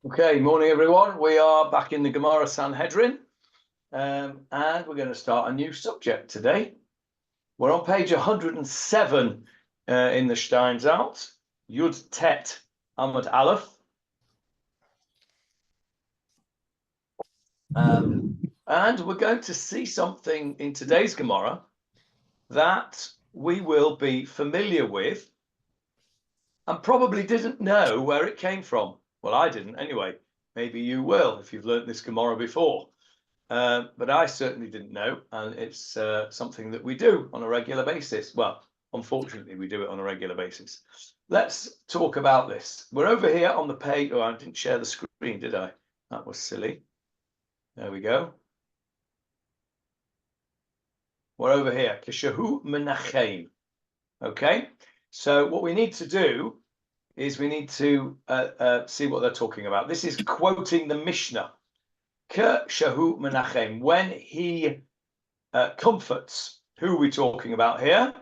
Okay, morning everyone. We are back in the Gemarah Sanhedrin, and we're going to start a new subject today. We're on page 107 in the Steinsaltz, Yud Tet Amud Aleph. And we're going to see something in today's Gemarah that we will be familiar with and probably didn't know where it came from. Well, I didn't anyway. Maybe you will if you've learnt this Gemarah before. But I certainly didn't know, and it's something that we do on a regular basis. Well, unfortunately, we do it on a regular basis. Let's talk about this. We're over here on the page. Oh, I didn't share the screen, did I? That was silly. There we go. We're over here. Keshahu menachem. Okay. So what we need to do is we need to see what they're talking about. This is quoting the Mishnah. Shahu menachem, when he comforts. Who are we talking about here?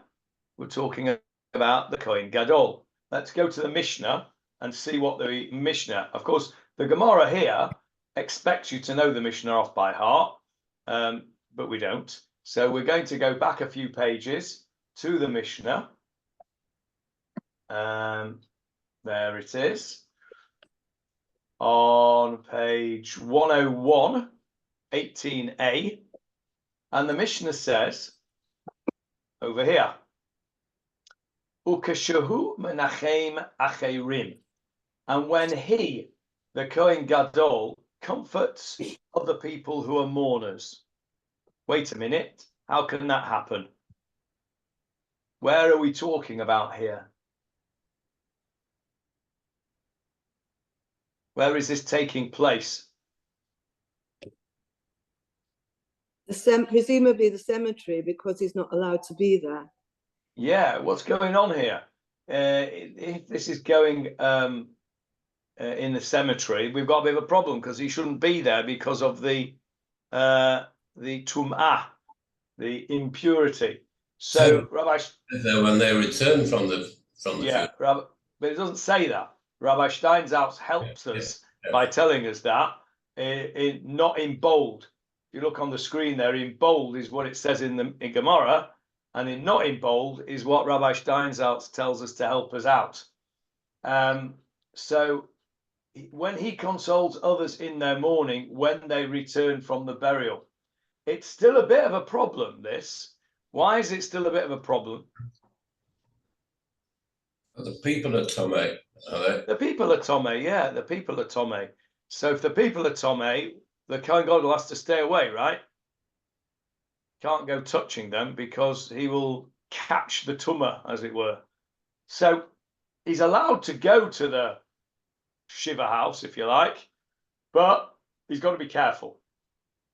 We're talking about the Kohen Gadol. Let's go to the Mishnah and see what the Mishnah. Of course, the Gemarah here expects you to know the Mishnah off by heart, but we don't. So we're going to go back a few pages to the Mishnah. There it is. On page 101, 18a, and the Mishnah says over here, Ukashahu menachem acherim, and when he, the Kohen Gadol, comforts other people who are mourners. Wait a minute, how can that happen? Where are we talking about here? Where is this taking place? Presumably the cemetery, because he's not allowed to be there. Yeah, what's going on here? If this is going in the cemetery, we've got a bit of a problem because he shouldn't be there because of the tum'ah, the impurity. So Rabbi, when they return from the Rabbi, but it doesn't say that. Rabbi Steinsaltz helps us by telling us that, not in bold. If you look on the screen there, in bold is what it says in Gemarah, and in not in bold is what Rabbi Steinsaltz tells us to help us out. So when he consoles others in their mourning when they return from the burial, it's still a bit of a problem, this. Why is it still a bit of a problem? The people are Tomei, are they? The people are Tomei, yeah, the people are Tomei. So if the people are Tomei, the Kohen Gadol has to stay away, right? Can't go touching them because he will catch the tumah, as it were. So he's allowed to go to the Shiva house, if you like, but he's got to be careful.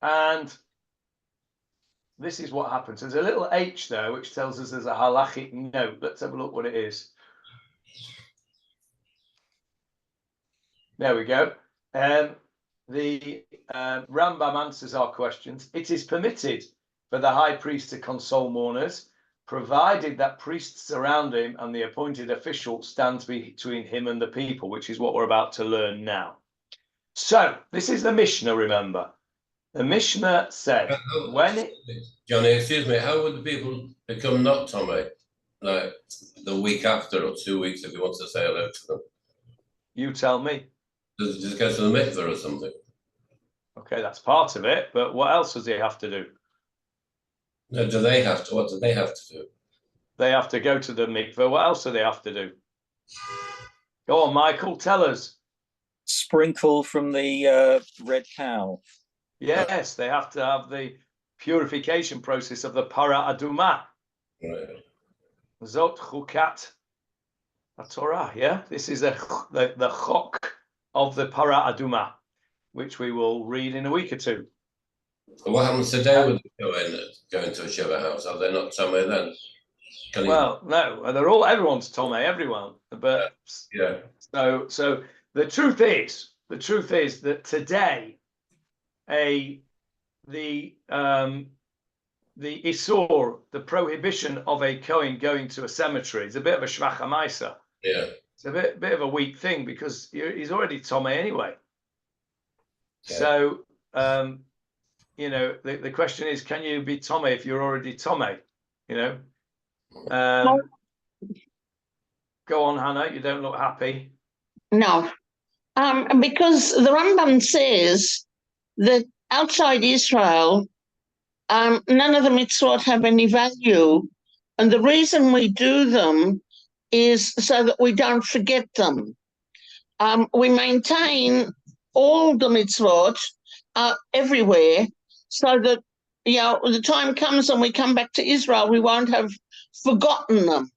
And this is what happens. There's a little H there, which tells us there's a halachic note. Let's have a look what it is. There we go. The Rambam answers our questions. It is permitted for the high priest to console mourners, provided that priests surround him and the appointed official stands between him and the people, which is what we're about to learn now. So this is the Mishnah, remember. The Mishnah said, Johnny, excuse me, how would the people become not Tomei? Like the week after or 2 weeks if he wants to say hello to them? You tell me. Does he just go to the mikveh or something? Okay, that's part of it, but what else does he have to do? No, do they have to? What do they have to do? They have to go to the mikveh. What else do they have to do? Go on, Michael, tell us. Sprinkle from the red cow. Yes, they have to have the purification process of the para aduma. Right. Zot chukat Torah. Yeah, this is the chok of the para aduma, which we will read in a week or two. So what happens today when they go into a Shiva house? Are they not Tomei then? No, everyone's Tomei, everyone. But yeah. So the truth is that today, the isur, the prohibition of a Kohen going to a cemetery, is a bit of a shvach hamaisa. Yeah. It's a bit of a weak thing because he's already Tomei anyway. So, you know, the question is, can you be Tommy if you're already Tommy? You know, go on, Hannah. You don't look happy. No, because the Rambam says that outside Israel, none of the mitzvot have any value. And the reason we do them is so that we don't forget them. We maintain all the mitzvot everywhere so that, you know, the time comes and we come back to Israel, we won't have forgotten them.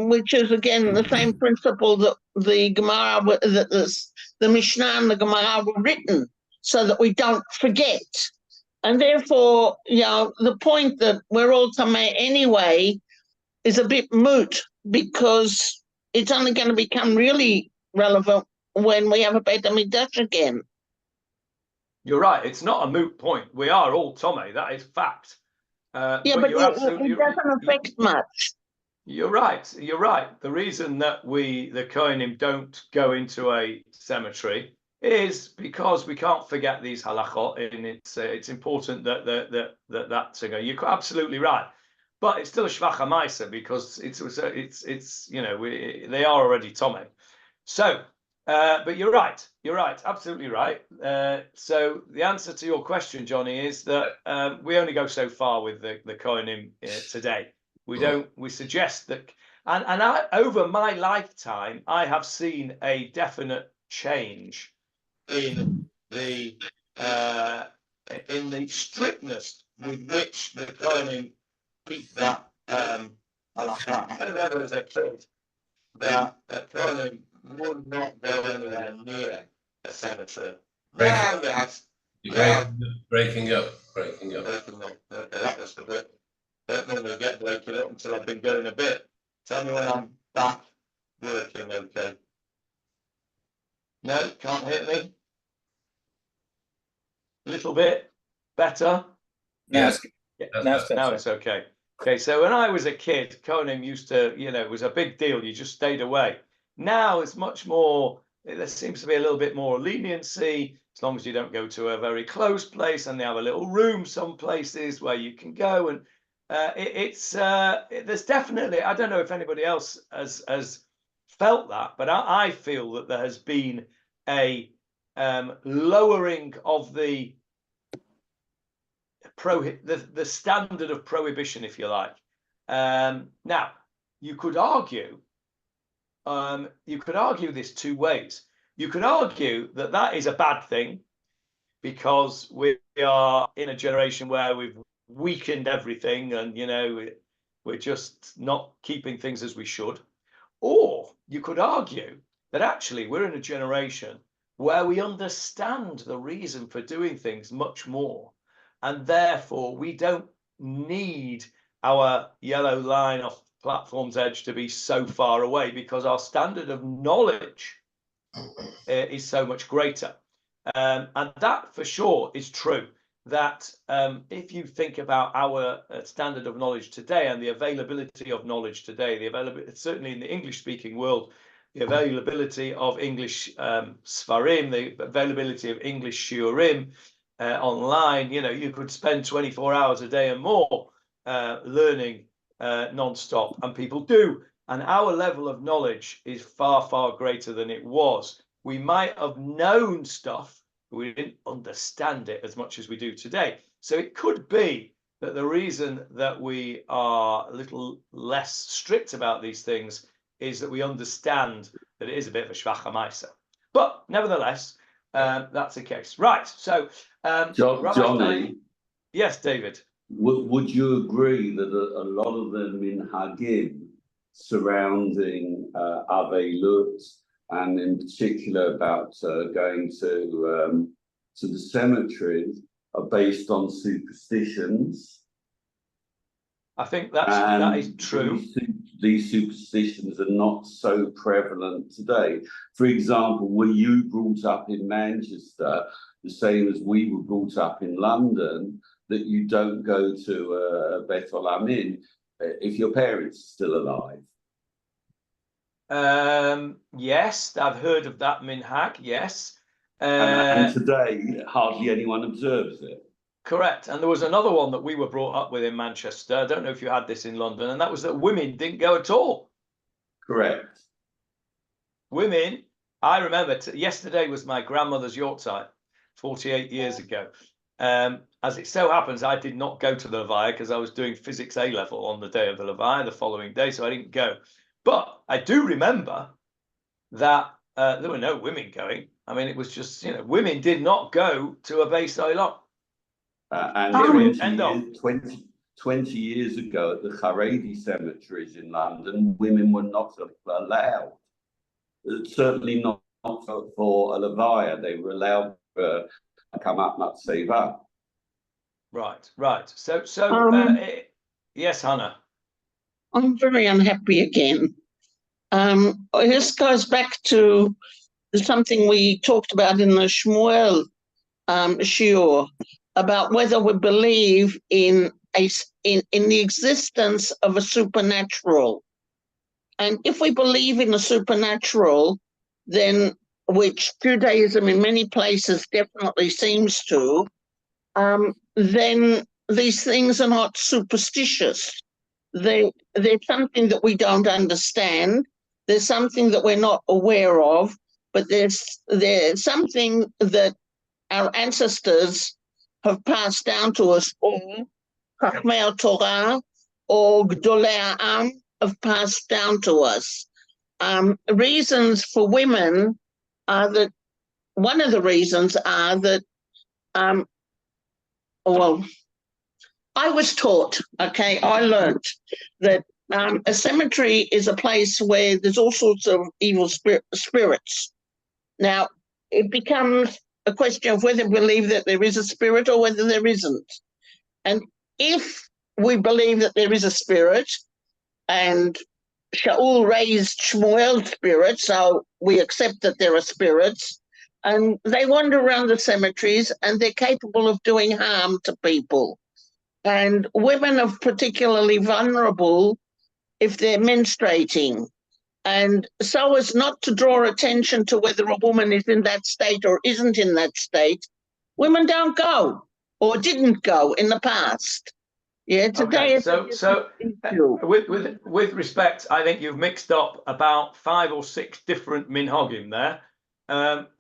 Which is, again, the same principle that the Gemarah, the Mishnah and the Gemarah were written so that we don't forget. And therefore, you know, the point that we're all Tameh anyway is a bit moot, because it's only going to become really relevant when we have a Beit HaMikdash again. You're right. It's not a moot point. We are all Tommy. That is fact. Yeah, but but you're absolutely, it doesn't affect much. You're right. You're right. The reason that the Kohanim don't go into a cemetery is because we can't forget these halachot, and it's important that's you're absolutely right. But it's still a shvach hamaisa because it's you know, they are already Tommy. So, but you're right. You're right. Absolutely right. So the answer to your question, Johnny, is that we only go so far with the Kohanim today. We suggest that, and I, over my lifetime, I have seen a definite change in the strictness with which the Kohanim keep that halakha. I remember as a kid that the Kohanim would not go anywhere near a cemetery. Breaking up. That was the bit. Don't normally get breaking up until I've been going a bit. Tell me when I'm back working, okay? No, can't hear me. Little bit better. Yes. Now it's okay. Okay, so when I was a kid, Kohanim used to, you know, it was a big deal. You just stayed away. Now it's much more, there seems to be a little bit more leniency, as long as you don't go to a very close place, and they have a little room some places where you can go. And there's definitely, I don't know if anybody else has felt that, but I feel that there has been a lowering of the standard of prohibition, if you like. Now, you could argue this two ways. You could argue that is a bad thing because we are in a generation where we've weakened everything, and you know, we're just not keeping things as we should. Or you could argue that actually we're in a generation where we understand the reason for doing things much more, and therefore we don't need our yellow line off platform's edge to be so far away, because our standard of knowledge is so much greater. And that for sure is true. That if you think about our standard of knowledge today and the availability of knowledge today, certainly in the English-speaking world, the availability of English Sfarim, the availability of English Shiurim online, you know, you could spend 24 hours a day and more learning non-stop, and people do. And our level of knowledge is far, far greater than it was. We might have known stuff, but we didn't understand it as much as we do today. So it could be that the reason that we are a little less strict about these things is that we understand that it is a bit of a shvach hamaisa. But nevertheless, that's the case. Right. So, Johnny. Yes, David. Would you agree that a lot of the minhagim surrounding Avelut, and in particular about going to the cemetery, are based on superstitions? I think that is true. These superstitions are not so prevalent today. For example, were you brought up in Manchester the same as we were brought up in London, that you don't go to Beit Olamin if your parents are still alive? Yes, I've heard of that minhag, yes. And today, hardly anyone observes it. Correct. And there was another one that we were brought up with in Manchester. I don't know if you had this in London, and that was that women didn't go at all. Correct. Women, I remember yesterday was my grandmother's Yorkshire, 48 years ago. As it so happens, I did not go to the Levaya because I was doing physics A level on the day of the Levaya the following day, so I didn't go. But I do remember that there were no women going. I mean, it was just, women did not go to a Beis Olam. And 20 years ago at the Haredi cemeteries in London, women were not allowed. Certainly not for a Levaya. They were allowed to come up Matseva. Right. So yes, Hannah. I'm very unhappy again. This goes back to something we talked about in the Shmuel shiur about whether we believe in the existence of a supernatural. And if we believe in a supernatural, then which Judaism in many places definitely seems to, then these things are not superstitious. They're something that we don't understand. There's something that we're not aware of, but there's something that our ancestors have passed down to us, or Chachmei Torah or Gdolei Ha'am have passed down to us. Reasons for women are that, one of the reasons are that, I was taught, I learned that a cemetery is a place where there's all sorts of evil spirits. Now, it becomes a question of whether we believe that there is a spirit or whether there isn't. And if we believe that there is a spirit, and Shaul raised Shmuel's spirit, so we accept that there are spirits, and they wander around the cemeteries and they're capable of doing harm to people. And women are particularly vulnerable if they're menstruating. And so as not to draw attention to whether a woman is in that state or isn't in that state, women don't go or didn't go in the past. Yeah, today. Okay, so with respect, I think you've mixed up about 5 or 6 different minhagim there.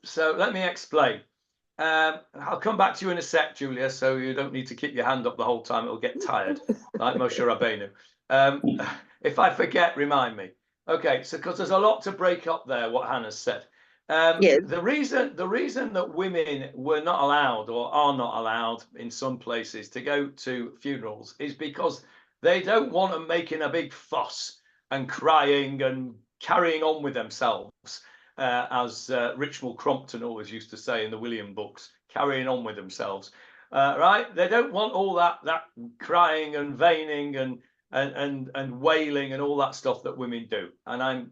So let me explain. I'll come back to you in a sec, Julia, so you don't need to keep your hand up the whole time. It'll get tired, like Moshe Rabbeinu. If I forget, remind me. Okay, so because there's a lot to break up there, what Hannah said. Yes. The reason that women were not allowed or are not allowed in some places to go to funerals is because they don't want them making a big fuss and crying and carrying on with themselves, as Richmal Crompton always used to say in the William books, carrying on with themselves. Right? They don't want all that crying and veining and wailing and all that stuff that women do. And I'm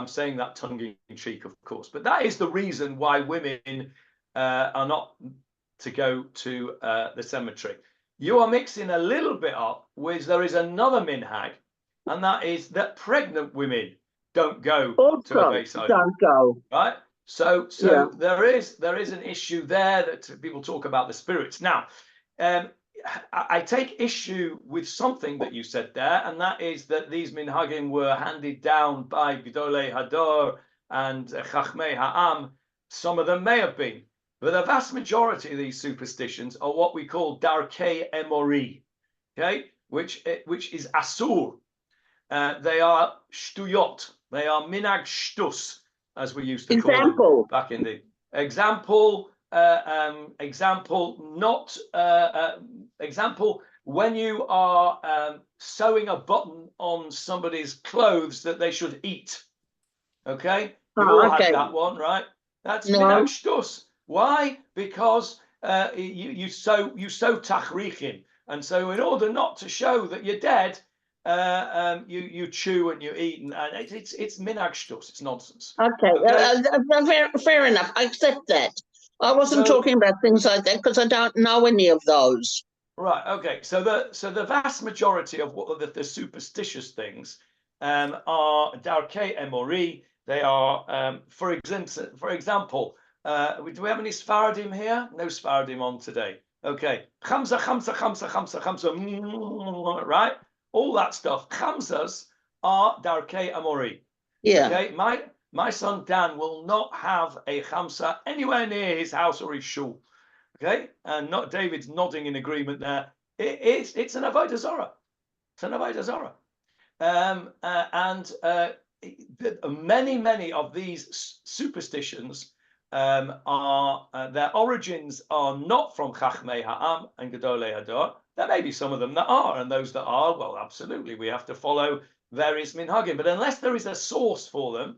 saying that tongue in cheek, of course, but that is the reason why women are not to go to the cemetery. You are mixing a little bit up with, there is another minhag, and that is that pregnant women don't go to a Beis Olam. Don't go. Right? So Yeah. there is an issue there that people talk about the spirits. Now, I take issue with something that you said there, and that is that these minhagim were handed down by Gdolei Hador and Chachmei Ha'am. Some of them may have been, but the vast majority of these superstitions are what we call darkei emori, okay, which is asur. They are shtuyot. They are minhag shtus, as we used to call them back in the example. Example, when you are sewing a button on somebody's clothes that they should eat. Okay, you all had that one, right? That's minhag shtus. Why? Because you sow tachrichin, and so in order not to show that you're dead, you chew and you eat, and it's minhag shtus. It's nonsense. Okay? Fair enough. I accept that. I wasn't talking about things like that because I don't know any of those. Right. Okay. So the vast majority of what the superstitious things are darkei emori. They are, for example, Do we have any Sfaradim here? No Sfaradim on today. Okay. Chamsa, right? All that stuff. Chamsas are Darkei Amori. Yeah. Okay. My son Dan will not have a chamsa anywhere near his house or his shul. Okay. And not David's nodding in agreement there. It's an avodah zarah. It's an avodah zarah. Many of these superstitions are their origins are not from Chachmei Ha'am and Gedolei Hador. There may be some of them that are, and those that are, well, absolutely, we have to follow various minhagim. But unless there is a source for them,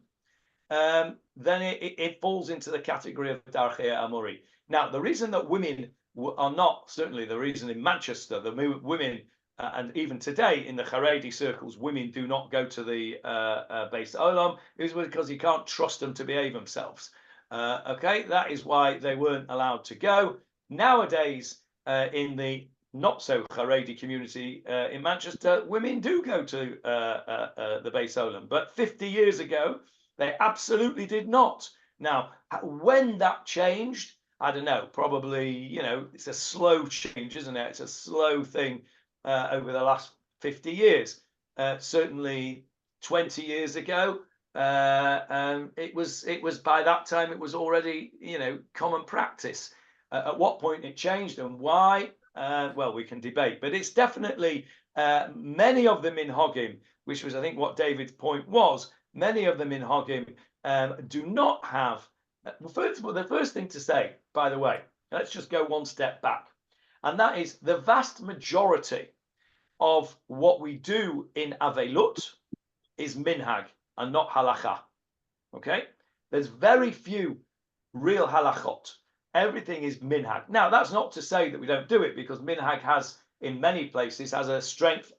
then it falls into the category of Darchei Amori. Now, the reason that women are not, certainly the reason in Manchester, the women, and even today in the Haredi circles, women do not go to the Beis Olam, is because you can't trust them to behave themselves. Okay, that is why they weren't allowed to go. Nowadays, in the not so Haredi community in Manchester, women do go to the Beis Olam, but 50 years ago, they absolutely did not. Now, when that changed, I don't know, probably, it's a slow change, isn't it? It's a slow thing over the last 50 years. Certainly 20 years ago, it was by that time, it was already, common practice. At what point it changed and why? Well, we can debate, but it's definitely many of the minhagim, which was, I think, what David's point was. Many of the minhagim do not have. First of all, the first thing to say, by the way, let's just go one step back, and that is the vast majority of what we do in Avelut is minhag and not halacha. Okay, there's very few real halachot. Everything is minhag. Now, that's not to say that we don't do it, because minhag has, in many places, has a strength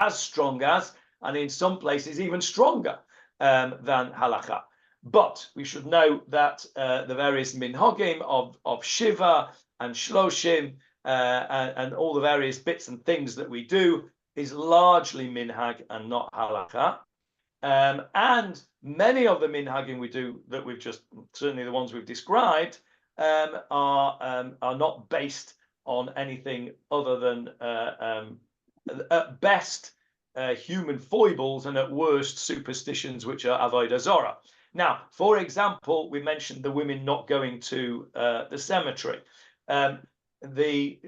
as strong as, and in some places even stronger than halacha. But we should know that the various minhagim of Shiva and Shloshim and all the various bits and things that we do is largely minhag and not halacha. And many of the minhagim we do that we've just, certainly the ones we've described, are not based on anything other than at best human foibles and at worst superstitions, which are avodah zarah. Now, for example, we mentioned the women not going to the cemetery. The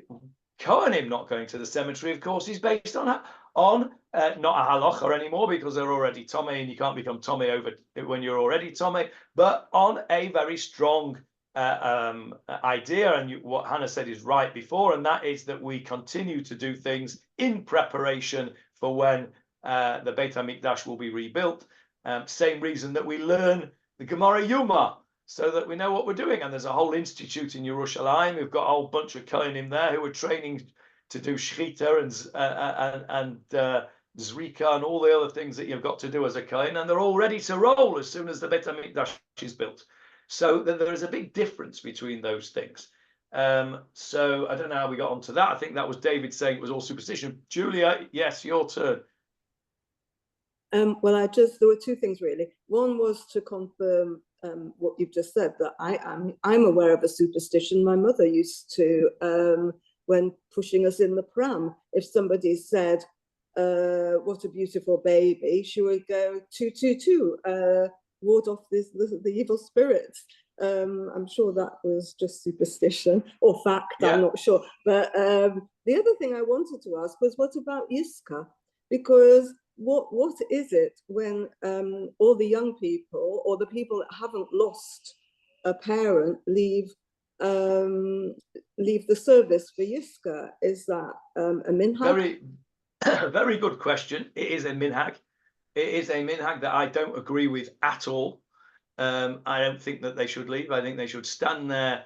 Kohanim not going to the cemetery, of course, is based on not a halacha anymore, because they're already tomei, and you can't become tomei over when you're already tomei, but on a very strong idea, and what Hannah said is right before, and that is that we continue to do things in preparation for when the Beit HaMikdash will be rebuilt. Same reason that we learn the Gemarah Yuma, so that we know what we're doing. And there's a whole institute in Yerushalayim. We've got a whole bunch of Kohanim there who are training to do shchita and zrika and all the other things that you've got to do as a Kohen, and they're all ready to roll as soon as the Beit HaMikdash is built. So there is a big difference between those things. So I don't know how we got onto that. I think that was David saying it was all superstition. Julia, yes, your turn. Well, there were two things really. One was to confirm what you've just said, that I'm aware of a superstition. My mother used to, when pushing us in the pram, if somebody said, what a beautiful baby, she would go, 222, ward off the evil spirits. I'm sure that was just superstition or fact, yeah. I'm not sure. But the other thing I wanted to ask was, what about Yiska? Because what is it when all the young people or the people that haven't lost a parent leave the service for Yiska? Is that a minhag? Very good question. It is a minhag. It is a minhag that I don't agree with at all. I don't think that they should leave. I think they should stand there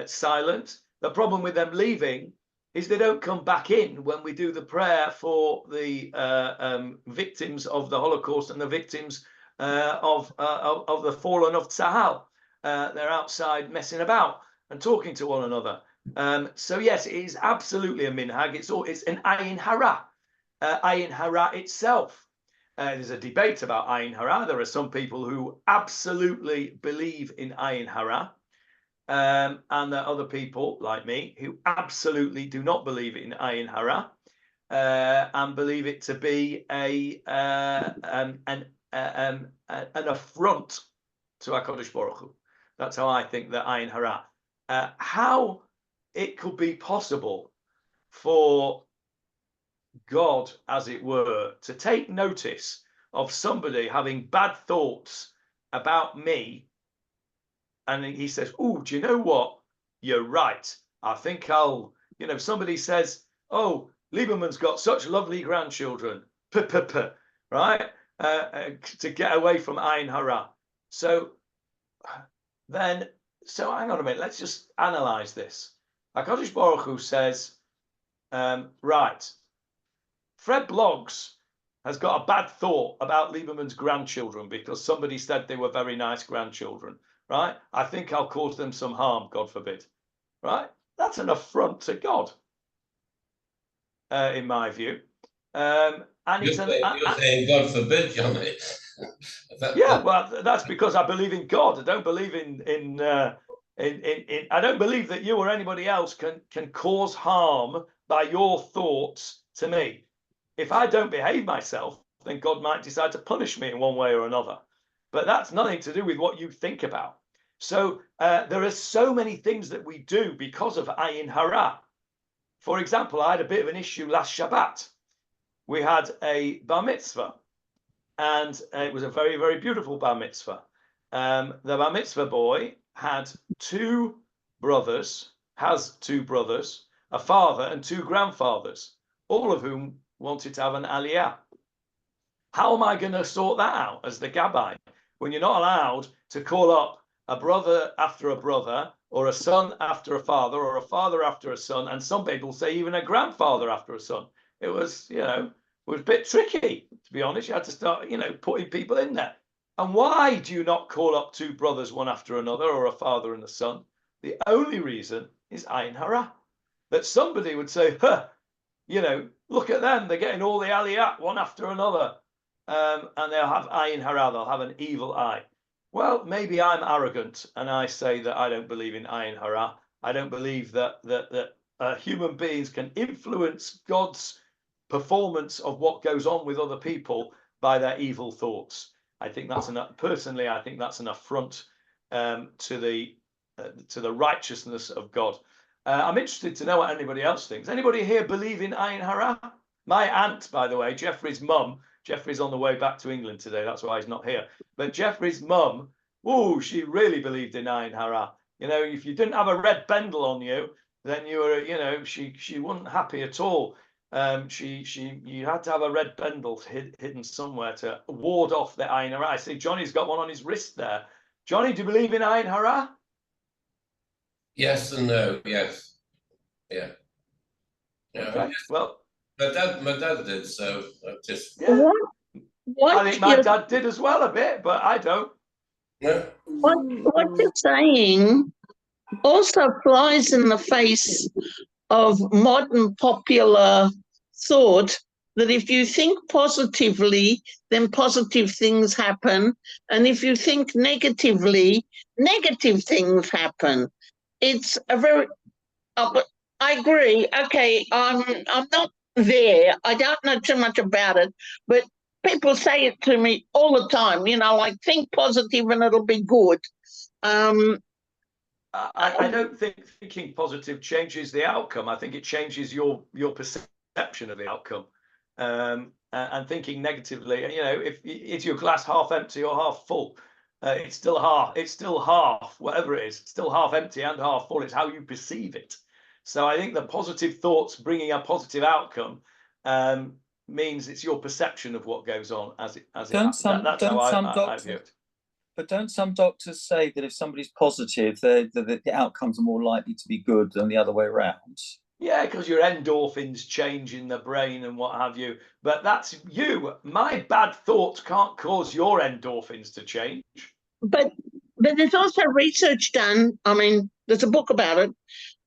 silent. The problem with them leaving is they don't come back in when we do the prayer for the victims of the Holocaust and the victims of the fallen of Tzahal. They're outside messing about and talking to one another. So yes, it is absolutely a minhag. It's an ayin hara. Ayin hara itself There's a debate about ayin hara. There are some people who absolutely believe in ayin hara, and there are other people like me who absolutely do not believe in ayin hara, and believe it to be an affront to HaKadosh Baruch Hu. That's how I think that ayin hara. How it could be possible for God, as it were, to take notice of somebody having bad thoughts about me, and he says, "Oh, do you know what? You're right. I think I'll," somebody says, "Oh, Lieberman's got such lovely grandchildren," right? To get away from ayin hara. So hang on a minute. Let's just analyze this. HaKadosh Baruch Hu says, right, Fred Bloggs has got a bad thought about Lieberman's grandchildren because somebody said they were very nice grandchildren, right? I think I'll cause them some harm, God forbid, right? That's an affront to God, in my view. And You're saying God forbid, Johnny. Yeah, well, that's because I believe in God. I don't believe I don't believe that you or anybody else can cause harm by your thoughts to me. If I don't behave myself, then God might decide to punish me in one way or another. But that's nothing to do with what you think about. So there are so many things that we do because of ayin hara. For example, I had a bit of an issue last Shabbat. We had a bar mitzvah, and it was a very, very beautiful bar mitzvah. The bar mitzvah boy has two brothers, a father and two grandfathers, all of whom wanted to have an aliyah. How am I going to sort that out as the gabbai when you're not allowed to call up a brother after a brother, or a son after a father, or a father after a son, and some people say even a grandfather after a son? It was, it was a bit tricky, to be honest. You had to start, putting people in there. And why do you not call up two brothers, one after another, or a father and a son? The only reason is ayin hara. That somebody would say, look at them, they're getting all the aliyah one after another. And they'll have ayin hara, they'll have an evil eye. Well, maybe I'm arrogant and I say that I don't believe in ayin hara. I don't believe that human beings can influence God's performance of what goes on with other people by their evil thoughts. I think that's personally, I think that's an affront to the righteousness of God. I'm interested to know what anybody else thinks. Anybody here believe in ayin hara? My aunt, by the way, Jeffrey's mum. Jeffrey's on the way back to England today. That's why he's not here. But Jeffrey's mum, she really believed in ayin hara. If you didn't have a red bendel on you, then you were, she wasn't happy at all. You had to have a red bendel hidden somewhere to ward off the ayin hara. I see Johnny's got one on his wrist there. Johnny, do you believe in ayin hara? Yes and no. Yes. Yeah. Okay. Well, my dad did, so I just. Yeah. What I think my dad did as well a bit, but I don't. No. What you're saying also flies in the face of modern popular thought that if you think positively, then positive things happen. And if you think negatively, negative things happen. It's a very, I agree. Okay, I'm not there. I don't know too much about it, but people say it to me all the time, like think positive and it'll be good. I don't think thinking positive changes the outcome. I think it changes your perception of the outcome. And thinking negatively, if it's your glass half empty or half full, it's still half, whatever it is, it's still half empty and half full. It's how you perceive it. So I think the positive thoughts bringing a positive outcome means it's your perception of what goes on as it happens. That's how I view it. But don't some doctors say that if somebody's positive, the outcomes are more likely to be good than the other way around? Yeah, because your endorphins change in the brain and what have you. But that's you. My bad thoughts can't cause your endorphins to change. But there's also research done. I mean, there's a book about it.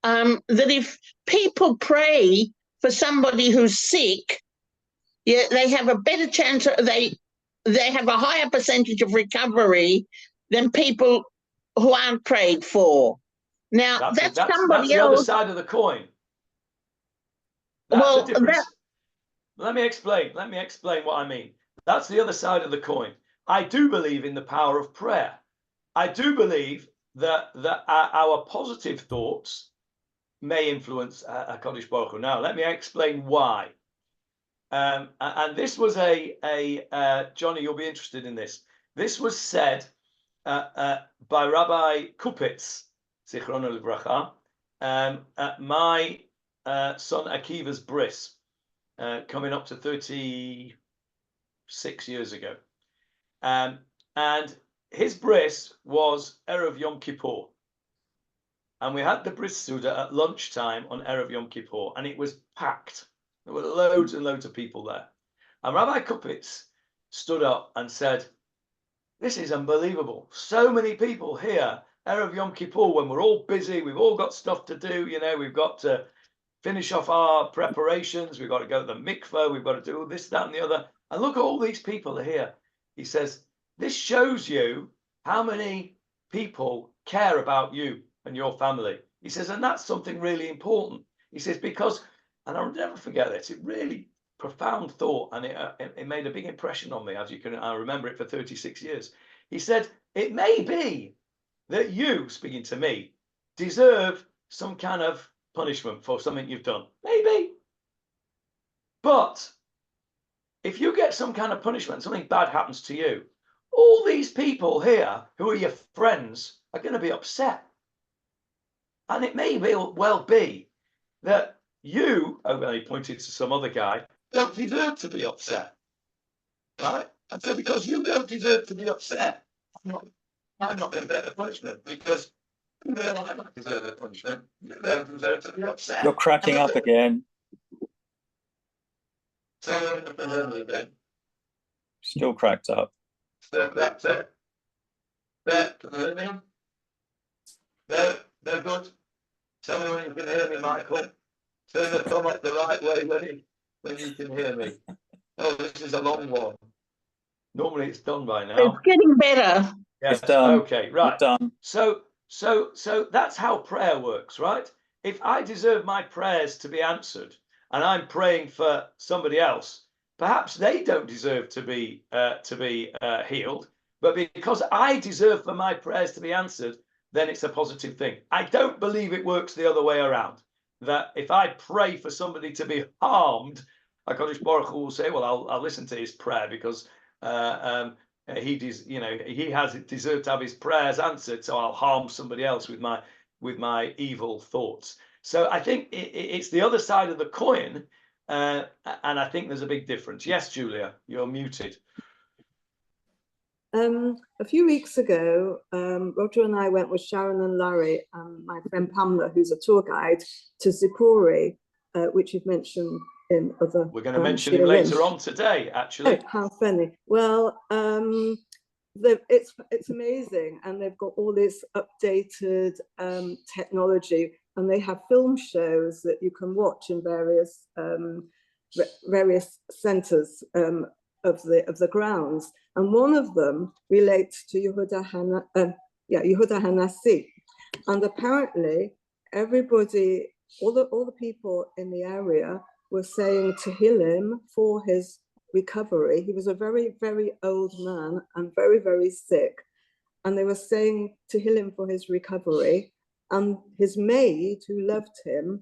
That if people pray for somebody who's sick, Yeah, they have a better chance. They have a higher percentage of recovery than people who aren't prayed for. Now that's somebody the else. other side of the coin. That's the difference. Let me explain what I mean. That's the other side of the coin. I do believe in the power of prayer. I do believe that our positive thoughts may influence HaKadosh Baruch Hu. Now, let me explain why. And this was Johnny, you'll be interested in this. This was said by Rabbi Kupitz, Zichrono Livracha, at my son Akiva's bris, coming up to 36 years ago. And his bris was Erev Yom Kippur. And we had the bris Suda at lunchtime on Erev Yom Kippur, and it was packed. There were loads and loads of people there. And Rabbi Kupitz stood up and said, "This is unbelievable. So many people here, Erev Yom Kippur, when we're all busy, we've all got stuff to do, we've got to finish off our preparations, we've got to go to the mikveh, we've got to do this, that, and the other. And look at all these people here." He says, "This shows you how many people care about you and your family." He says, and that's something really important. He says, because, and I'll never forget this, it really profound thought, and it made a big impression on me, I remember it for 36 years. He said, it may be that you, speaking to me, deserve some kind of punishment for something you've done. Maybe. But if you get some kind of punishment, something bad happens to you, all these people here who are your friends are going to be upset. And it may well be that you, he pointed to some other guy, don't deserve to be upset. Right? And so because you don't deserve to be upset, I'm not going to get the punishment, because you don't deserve the punishment. You don't deserve to be upset. You're cracking up again. Still cracked up. So that's it. They're good. Tell me when you can hear me, Michael. Turn the thumb up the right way when you can hear me. Oh, this is a long one. Normally it's done by now. It's getting better. Yes. It's done. Okay, right. It's done. So that's how prayer works, right? If I deserve my prayers to be answered, and I'm praying for somebody else, perhaps they don't deserve to be healed, but because I deserve for my prayers to be answered, then it's a positive thing. I don't believe it works the other way around. That if I pray for somebody to be harmed, HaKadosh Baruch Hu will say, "Well, I'll listen to his prayer because he has deserved to have his prayers answered, so I'll harm somebody else with my evil thoughts." So I think it's the other side of the coin, and I think there's a big difference. Yes, Julia, you're muted. A few weeks ago, Roger and I went with Sharon and Larry and my friend Pamela, who's a tour guide, to Zippori, which you've mentioned in other. We're going to mention him later on today, actually. Oh, how funny! Well, it's amazing, and they've got all this updated technology, and they have film shows that you can watch in various centres of the grounds, and one of them relates to Yehuda Hanassi, and apparently everybody, all the people in the area were saying Tehillim for his recovery. He was a very, very old man and very, very sick, and they were saying Tehillim for his recovery, and his maid, who loved him,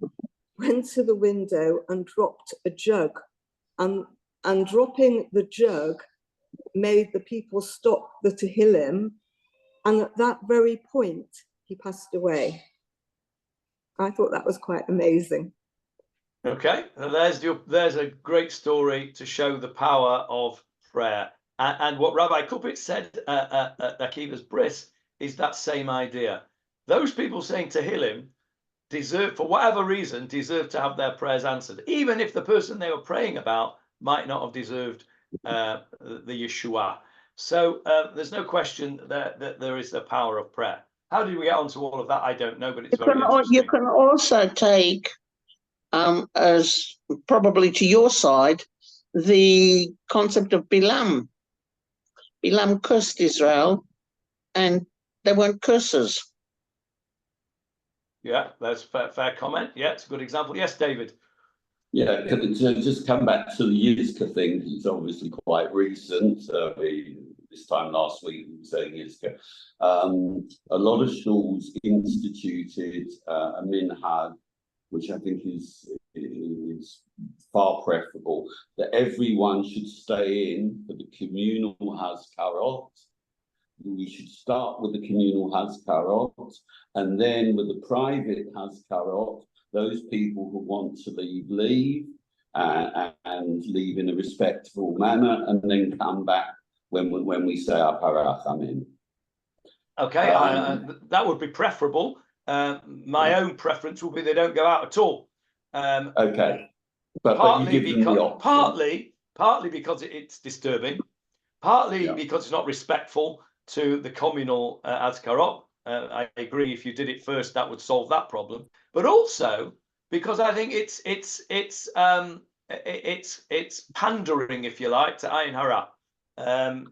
went to the window and dropped a jug, and dropping the jug made the people stop the Tehillim, and at that very point, he passed away. I thought that was quite amazing. Okay, there's a great story to show the power of prayer. And what Rabbi Kupitz said at Akiva's bris is that same idea. Those people saying Tehillim deserve, for whatever reason, deserve to have their prayers answered, even if the person they were praying about might not have deserved the Yeshua. So there's no question that there is the power of prayer. How did we get onto all of that? I don't know, but it's very interesting. You can also take, as probably to your side, the concept of Bilam. Bilam cursed Israel, and they weren't cursers. Yeah, that's fair comment. Yeah, it's a good example. Yes, David. Yeah, to just come back to the Yizka thing, it's obviously quite recent. This time last week, we were saying Yizka. A lot of schools instituted a minhag, which I think is far preferable, that everyone should stay in for the communal hazkarot. We should start with the communal hazkarot, and then with the private hazkarot, those people who want to leave and leave in a respectful manner, and then come back when we say our parachamim. Okay, that would be preferable. My own preference would be they don't go out at all. Okay, but partly you give them the option. partly because it's disturbing, partly because it's not respectful to the communal Azkarot. I agree. If you did it first, that would solve that problem. But also because I think it's pandering, if you like, to Ayin Hara. And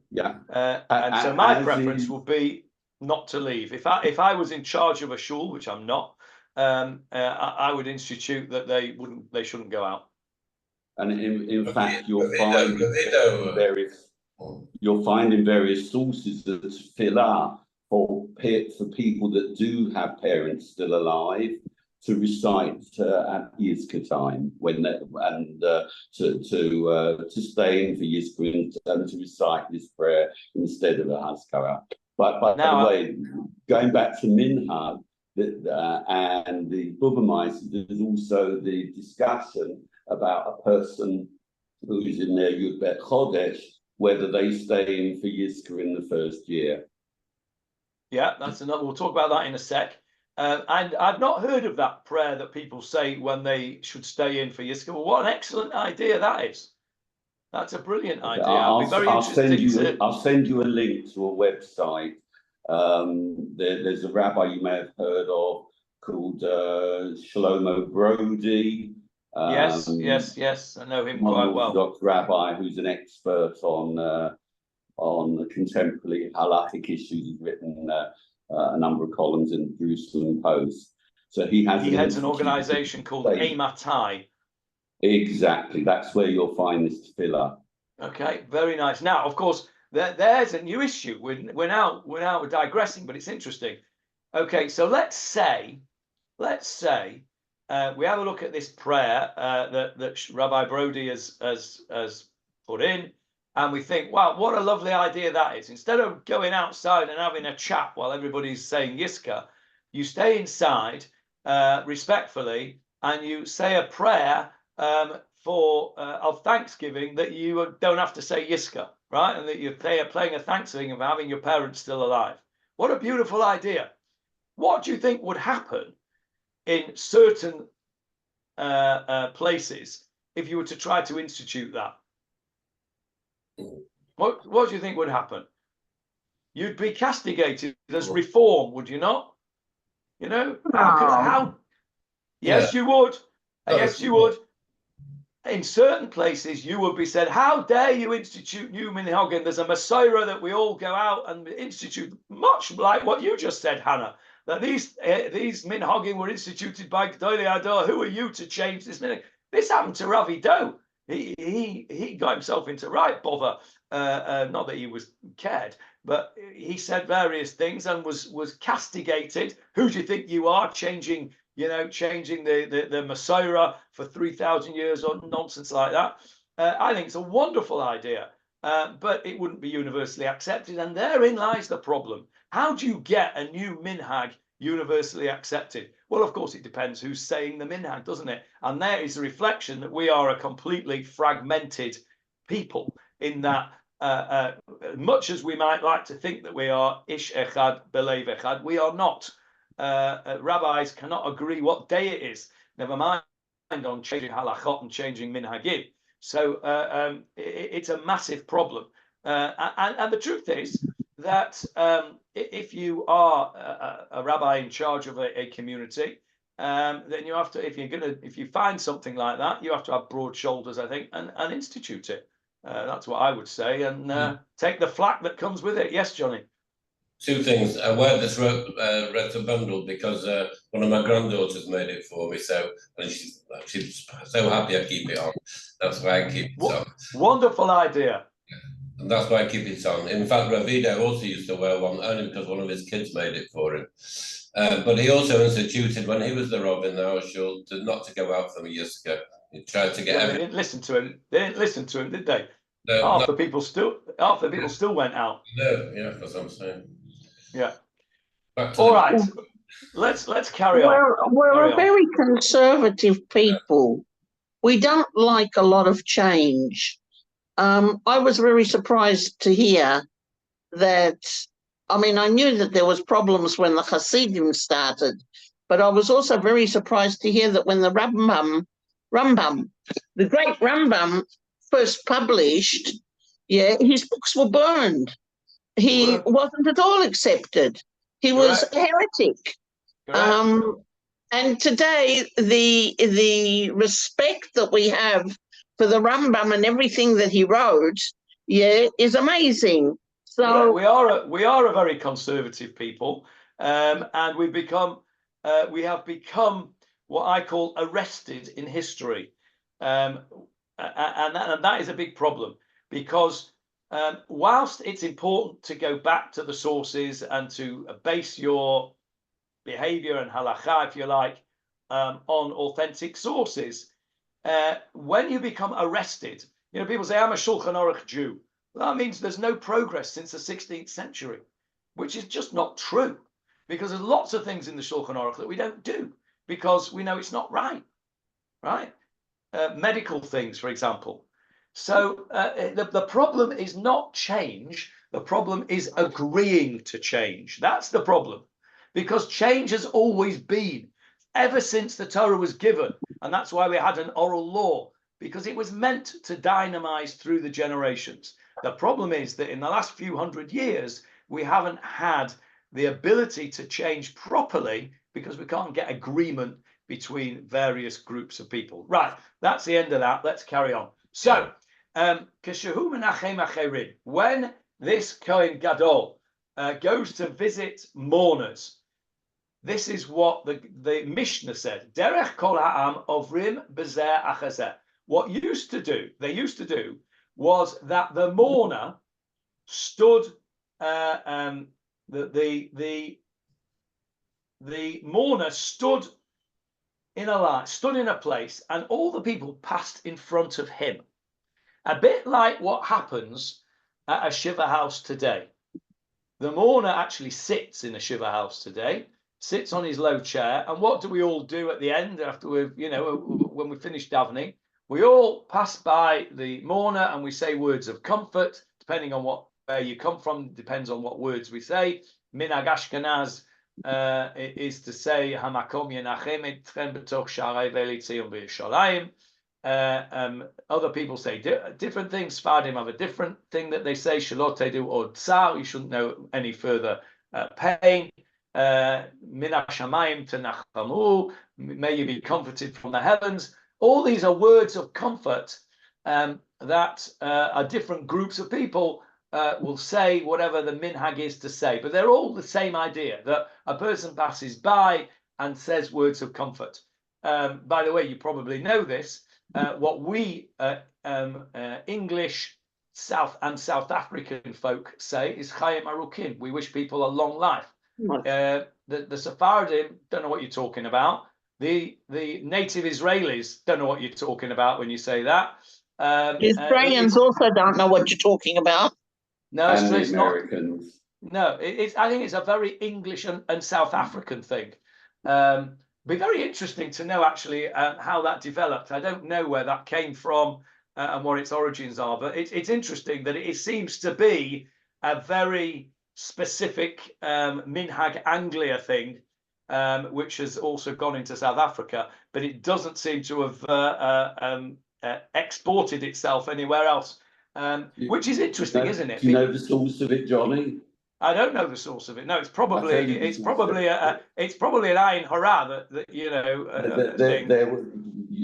so my preference would be not to leave. If I was in charge of a shul, which I'm not, I would institute that they shouldn't go out. And in fact, you'll find in various sources that tefillah for people that do have parents still alive to recite at Yizka time to stay in for Yizka and to recite this prayer instead of a Haskara. But by the way, going back to minhag and the Bubamais, there's also the discussion about a person who is in their Yud Bet Chodesh, whether they stay in for Yizka in the first year. Yeah, that's another. We'll talk about that in a sec. And I've not heard of that prayer that people say when they should stay in for Yizka. Well, what an excellent idea that is. That's a brilliant idea. I'll send you a link to a website. There's a rabbi you may have heard of called Shlomo Brody. Yes, I know him quite well. Orthodox rabbi who's an expert on contemporary halakhic issues. He's written a number of columns in the Jerusalem Post. So he heads an organization called Amatai. Exactly, that's where you'll find this tefillah. Okay, very nice. Now, of course, there's a new issue. We're now digressing, but it's interesting. Okay, so let's say we have a look at this prayer that Rabbi Brody has put in, and we think, wow, what a lovely idea that is. Instead of going outside and having a chat while everybody's saying Yizka, you stay inside respectfully and you say a prayer of thanksgiving that you don't have to say Yizka, right? And that you're playing a thanksgiving of having your parents still alive. What a beautiful idea. What do you think would happen in certain places if you were to try to institute that? What do you think would happen? You'd be castigated as reform, would you not? You know, Yes, you would. Yes, you would. In certain places, you would be said, how dare you institute new minhag? There's a Messiah that we all go out and institute, much like what you just said, Hannah, that these minhagim were instituted by Gdolei Ador. Who are you to change this minhag? This happened to Ravi Doe. He got himself into right bother. Not that he was cared, but he said various things and was castigated. Who do you think you are, changing the Messiah for 3,000 years or nonsense like that? I think it's a wonderful idea, but it wouldn't be universally accepted, and therein lies the problem. How do you get a new minhag universally accepted? Well, of course, it depends who's saying the minhag, doesn't it? And there is a reflection that we are a completely fragmented people, in that much as we might like to think that we are ish echad belev echad, we are not. Rabbis cannot agree what day it is, never mind on changing halachot and changing minhagim. So it's a massive problem. And the truth is that if you are a rabbi in charge of a community, then you have to, if you find something like that, you have to have broad shoulders, I think, and institute it. That's what I would say, and take the flack that comes with it. Yes, Johnny. Two things. I wear this red bundle because one of my granddaughters made it for me, and she's so happy I keep it on. That's why I keep it on. Wonderful idea. And that's why I keep it on. In fact, Ravido also used to wear one, only because one of his kids made it for him. But he also instituted, when he was the Rob in the house, not to go out for me years ago. He tried to get. They didn't listen to him. They didn't listen to him, did they? No, half the people still went out. No, yeah, that's what I'm saying. Yeah. All right. Let's carry on. We're a very conservative people. We don't like a lot of change. I was very surprised to hear that. I mean, I knew that there was problems when the Hasidim started, but I was also very surprised to hear that when the Rambam, the great Rambam, first published, his books were burned. He wasn't at all accepted. He was a heretic. And today, the respect that we have for the Rambam and everything that he wrote, is amazing. So we are a very conservative people, and we have become what I call arrested in history, and that is a big problem, because whilst it's important to go back to the sources and to base your behavior and halakha, if you like, on authentic sources, when you become arrested, people say, I'm a Shulchan Aruch Jew. Well, that means there's no progress since the 16th century, which is just not true, because there's lots of things in the Shulchan Aruch that we don't do because we know it's not right, right? Medical things, for example. So the problem is not change. The problem is agreeing to change. That's the problem, because change has always been, ever since the Torah was given. And that's why we had an oral law, because it was meant to dynamize through the generations. The problem is that in the last few hundred years, we haven't had the ability to change properly because we can't get agreement between various groups of people. Right, that's the end of that. Let's carry on. So, when this Kohen Gadol goes to visit mourners, this is what the Mishnah said. Derech kol ha'am ovrim b'zeh achazeh. What they used to do was that the mourner stood, the mourner stood in a line, stood in a place, and all the people passed in front of him. A bit like what happens at a shiva house today. The mourner actually sits in a shiva house today, sits on his low chair, and what do we all do at the end after when we finish davening? We all pass by the mourner and we say words of comfort, depending on where you come from, depends on what words we say. Minhag Ashkenaz is to say, Hamakom yenachem etchem b'toch sharei v'eli tzion b'Yerushalayim. Other people say different things. Sfardim have a different thing that they say, Shalot tedu od tsar, you shouldn't know any further pain. Minach shamayim tenachamu, may you be comforted from the heavens. All these are words of comfort that different groups of people will say whatever the minhag is to say, but they're all the same idea, that a person passes by and says words of comfort. By the way, you probably know this. What we English South African folk say is Chayim Arukim. We wish people a long life. The Sephardim don't know what you're talking about. The native Israelis don't know what you're talking about when you say that. Israelis also don't know what you're talking about. No, and it's the Americans. No, I think it's a very English and South African thing. Be very interesting to know actually how that developed. I don't know where that came from and what its origins are, but it's interesting that it seems to be a very specific minhag Anglia thing, which has also gone into South Africa, but it doesn't seem to have exported itself anywhere else, which is interesting, isn't it? Do you know the source of it, Johnny? I don't know the source of it. No, it's probably an ayin hara that you know thing.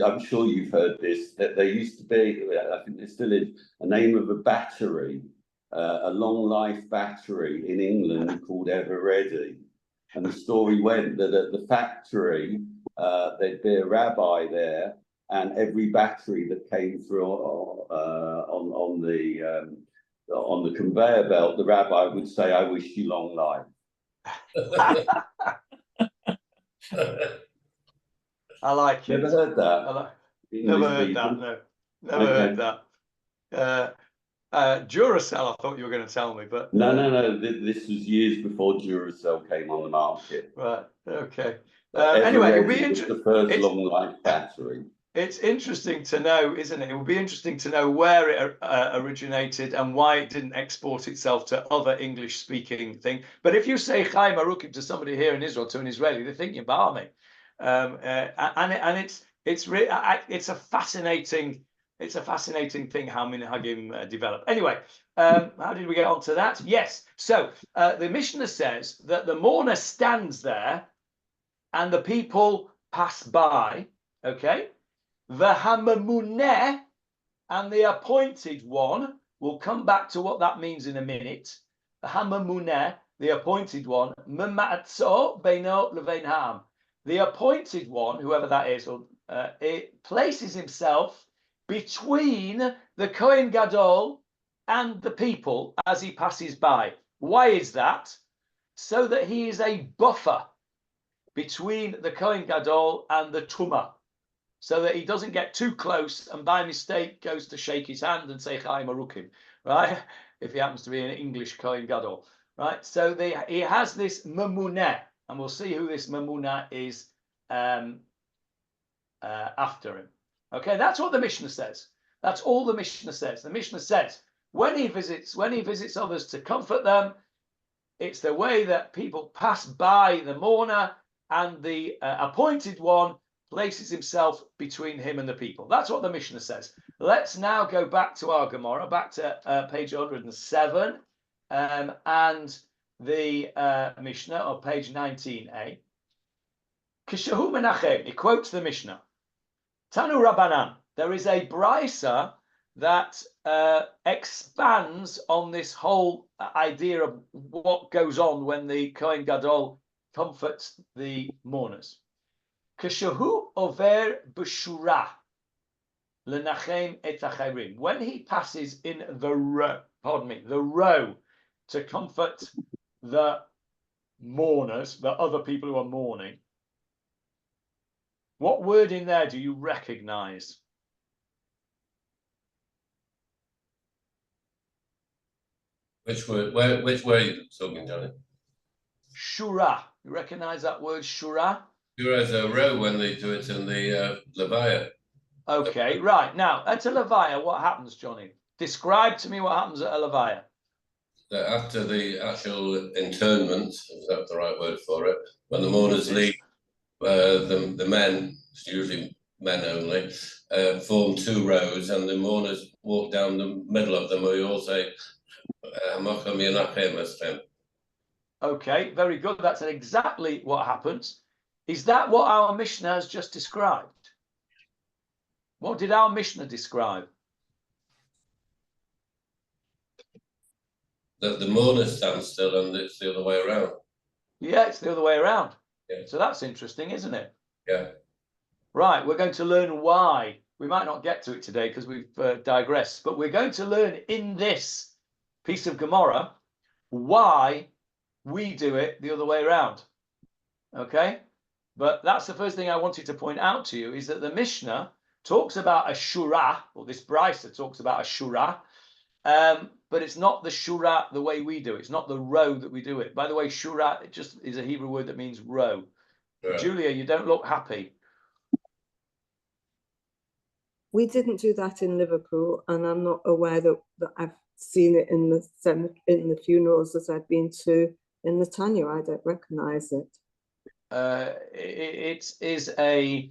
I'm sure you've heard this. That there used to be, I think there still is, a name of a battery, a long life battery in England called Ever Ready. And the story went that at the factory, there'd be a rabbi there, and every battery that came through on the conveyor belt, the rabbi would say, "I wish you long life." I like it. Never heard that. Never heard that. No, never heard that. Duracell, I thought you were going to tell me, but no. This was years before Duracell came on the market. Right. Okay. Anyway, it'll be the first long life battery. It's interesting to know, isn't it? It will be interesting to know where it originated and why it didn't export itself to other English-speaking things. But if you say Chaim Arukim to somebody here in Israel, to an Israeli, they're thinking Barmy, and it's a fascinating thing how minhagim develop. Anyway, how did we get onto that? Yes. So the Mishnah says that the mourner stands there, and the people pass by. Okay. The hamamuneh and the appointed one, we'll come back to what that means in a minute. The hamamuneh, the appointed one, mematzor beino levein ham. The appointed one, whoever that is, it places himself between the Kohen Gadol and the people as he passes by. Why is that? So that he is a buffer between the Kohen Gadol and the Tumah, so that he doesn't get too close and by mistake goes to shake his hand and say Chaim Arukim, right? If he happens to be an English Kohen Gadol, right? So he has this mamuneh, and we'll see who this mamuneh is after him. Okay, that's what the Mishnah says. That's all the Mishnah says. The Mishnah says when he visits others to comfort them, it's the way that people pass by the mourner, and the appointed one places himself between him and the people. That's what the Mishnah says. Let's now go back to our Gemarah, back to page 107, and the Mishnah on page 19a. Kishahu Menachem, he quotes the Mishnah. Tanu Rabbanan, there is a brisa that expands on this whole idea of what goes on when the Kohen Gadol comforts the mourners. Kishahu over b'shura lenachem et acharim. When he passes in the row to comfort the mourners, the other people who are mourning. What word in there do you recognize? Which word are you talking, Johnny? Shura. You recognize that word, shura? Shura is a row when they do it in the Levaya. Okay, right. Now, at a Levaya, what happens, Johnny? Describe to me what happens at a Levaya. After the actual interment, is that the right word for it? When the mourners leave, the men, it's usually men only, form two rows, and the mourners walk down the middle of them, where you all say, okay, very good. That's exactly what happens. Is that what our Mishnah has just described? What did our Mishnah describe? That the mourner stands still and it's the other way around. Yeah, it's the other way around. Yeah. So that's interesting, isn't it? Yeah. Right, we're going to learn why. We might not get to it today because we've digressed, but we're going to learn in this piece of Gemarah why we do it the other way around. Okay? But that's the first thing I wanted to point out to you, is that the Mishnah talks about a shura, or this brisa talks about a shura, but it's not the shura the way we do it. It's not the row that we do it. By the way, shura, it just is a Hebrew word that means row. Right. Julia, you don't look happy. We didn't do that in Liverpool, and I'm not aware that I've seen it in the funerals that I've been to in Netanya. I don't recognise it. It is a.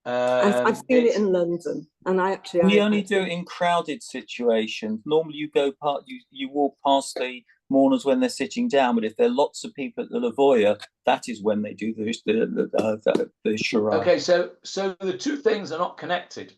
I've seen it in London, and we only do it in crowded situations. Normally, you go you walk past the mourners when they're sitting down, but if there are lots of people at the lavoya, that is when they do the shura. Okay, so the two things are not connected,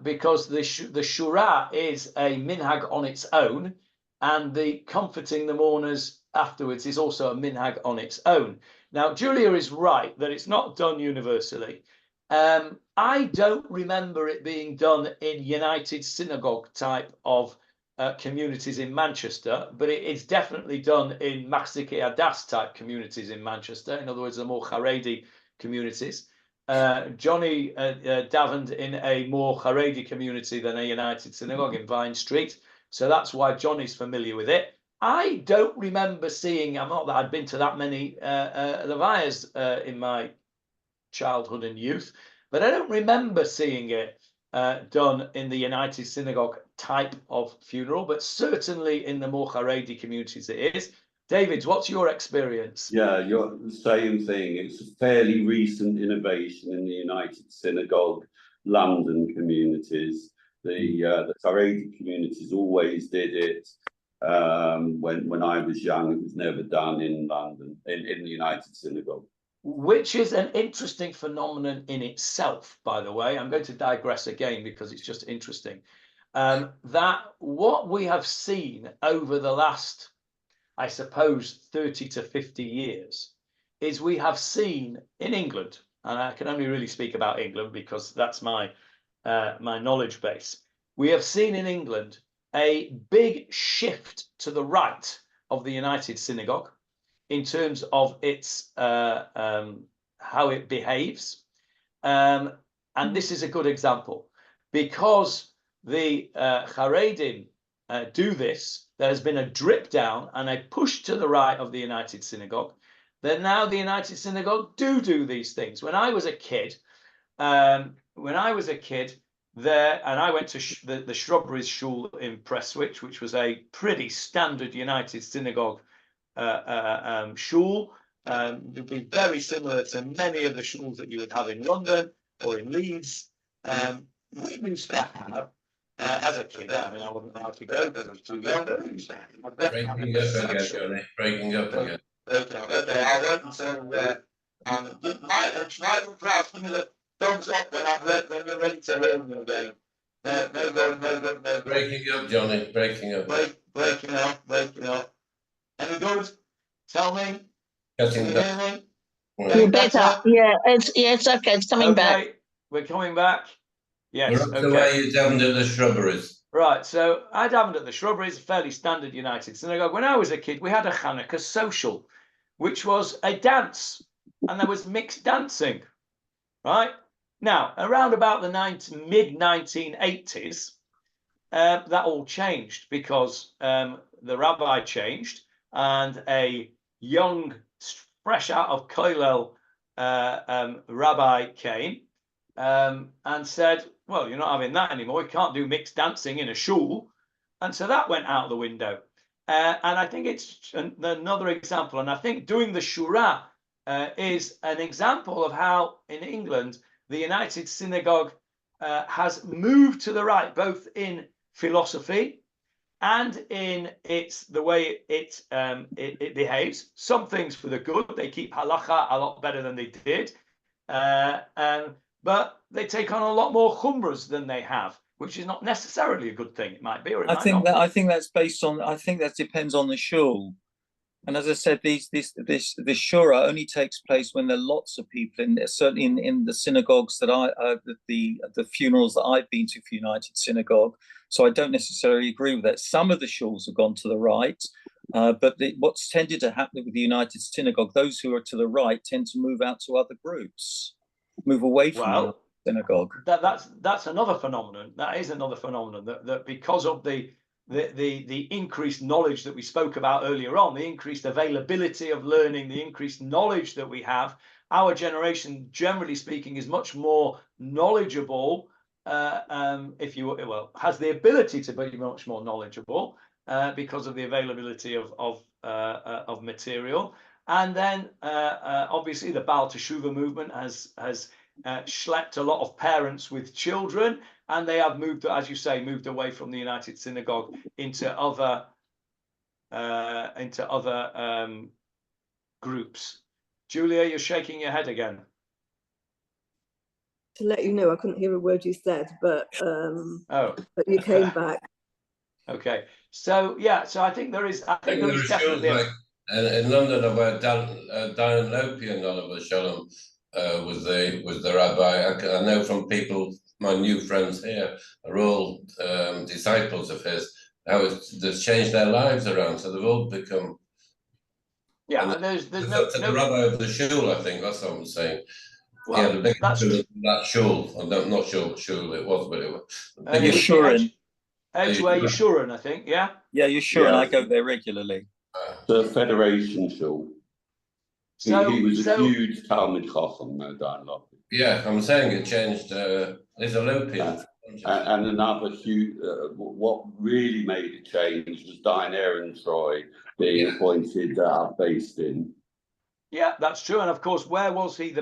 because the shura is a minhag on its own, and the comforting the mourners afterwards is also a minhag on its own. Now, Julia is right that it's not done universally. I don't remember it being done in United Synagogue type of communities in Manchester, but it is definitely done in Machzikei Adas type communities in Manchester. In other words, the more Haredi communities. Johnny davened in a more Haredi community than a United Synagogue in Vine Street, so that's why Johnny's familiar with it. I don't remember seeing, not that I'd been to that many levayas in my childhood and youth, but I don't remember seeing it done in the United Synagogue type of funeral, but certainly in the more Haredi communities it is. David, what's your experience? Yeah, you're the same thing. It's a fairly recent innovation in the United Synagogue London communities. The Haredi communities always did it. When I was young, it was never done in London, in the United Synagogue. Which is an interesting phenomenon in itself, by the way. I'm going to digress again because it's just interesting. That what we have seen over the last, I suppose, 30 to 50 years is we have seen in England, and I can only really speak about England because that's my knowledge base. We have seen in England a big shift to the right of the United Synagogue in terms of its how it behaves, and this is a good example because the Haredim do this. There's been a drip down and a push to the right of the United Synagogue. Then now the United Synagogue do these things. When I was a kid, there, and I went to the Shrubberies Shul in Prestwich, which was a pretty standard United Synagogue shul. It would be very similar to many of the shuls that you would have in London or in Leeds. We used to have, as a kid, I mean, I wasn't allowed to go because I was too young, but we used to have Breaking up again, Johnny. Breaking up again. Okay, I went to Schneider Kraft, give me the thumbs up when you're ready to hear me again. No. Breaking up, Johnny. Breaking up. Breaking up. Any good? Tell me. Cutting Can you down. hear me? You better. Yeah, it's okay. It's coming back. Okay, we're coming back. Yes, We're up to okay. where you davened at the Shrubberies. Right, so I davened at the Shrubberies, a fairly standard United Synagogue. When I was a kid, we had a Hanukkah social, which was a dance, and there was mixed dancing, right? Now, around about the mid-1980s, that all changed because the rabbi changed, and a young, fresh out of Kollel rabbi came and said, well, you're not having that anymore. You can't do mixed dancing in a shul. And so that went out the window. And I think it's another example. And I think doing the shura is an example of how in England, the United Synagogue has moved to the right, both in philosophy and in the way it behaves. Some things for the good. They keep halacha a lot better than they did. But they take on a lot more chumras than they have, which is not necessarily a good thing. It might be, or it might not. I think that's based on. I think that depends on the shul. And as I said, this shura only takes place when there are lots of people in there. Certainly in the synagogues that the funerals that I've been to for United Synagogue. So I don't necessarily agree with that. Some of the shuls have gone to the right, but what's tended to happen with the United Synagogue, those who are to the right tend to move out to other groups, move away from the synagogue. That's another phenomenon. That is another phenomenon that because of the increased knowledge that we spoke about earlier on, the increased availability of learning, the increased knowledge that we have, our generation, generally speaking, is much more knowledgeable. Has the ability to be much more knowledgeable because of the availability of material. And then obviously the Baal Teshuvah movement has schlepped a lot of parents with children, and they have moved, as you say, moved away from the United Synagogue into other groups. Julia, you're shaking your head again. To let you know, I couldn't hear a word you said, but but you came back. Okay, so yeah, so I think there is definitely in London where Dan Lopian, Oliver Shalom, was the rabbi. I know from people, my new friends here are all disciples of his. How they've changed their lives around, so they've all become. Yeah, and there's no rabbi of the shul. I think that's what I'm saying. Well, he had a big that's that shul. Not shul it was, but it was. Yeshurun. Edgeware Yeshurun, I think. Yeah. Yeah, Yeshurun. Yeah. I go there regularly. The Federation shul. He was a huge Talmud Chacham, Dan Lopian. Yeah, I'm saying it changed. There's a Lopian. And another huge, what really made it change was Diane and Troy being appointed based in. Yeah, that's true. And of course, where was he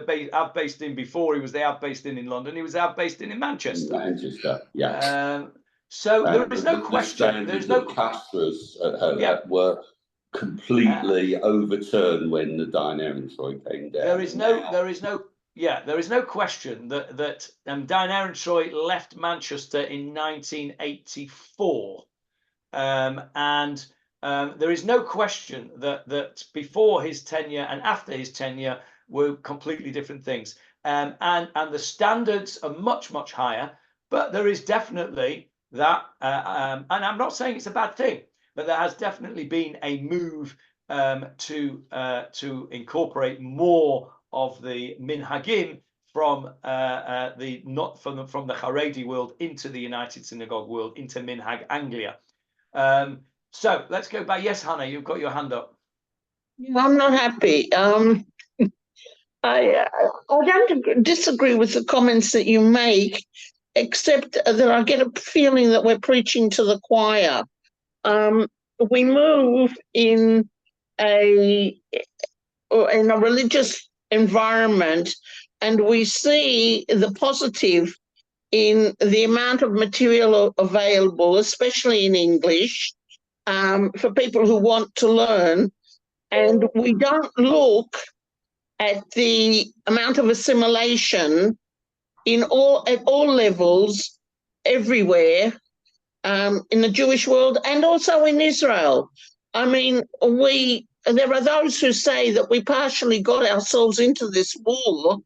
based in before? He was the based in London. He was based in Manchester. Manchester, yeah. So there is no question. There's no Castros were completely overturned when the Diane Troy came down. There is no question that Diane Troy left Manchester in 1984, and there is no question that before his tenure and after his tenure were completely different things, and the standards are much higher. But there is definitely that, and I'm not saying it's a bad thing, but there has definitely been a move to incorporate more of the minhagim from the Haredi world into the United Synagogue world, into minhag Anglia. So let's go back. Yes, Hannah, you've got your hand up. I'm not happy. I don't disagree with the comments that you make, except that I get a feeling that we're preaching to the choir. We move in a religious environment, and we see the positive in the amount of material available, especially in English, for people who want to learn. And we don't look at the amount of assimilation at all levels, everywhere, in the Jewish world and also in Israel. I mean, there are those who say that we partially got ourselves into this war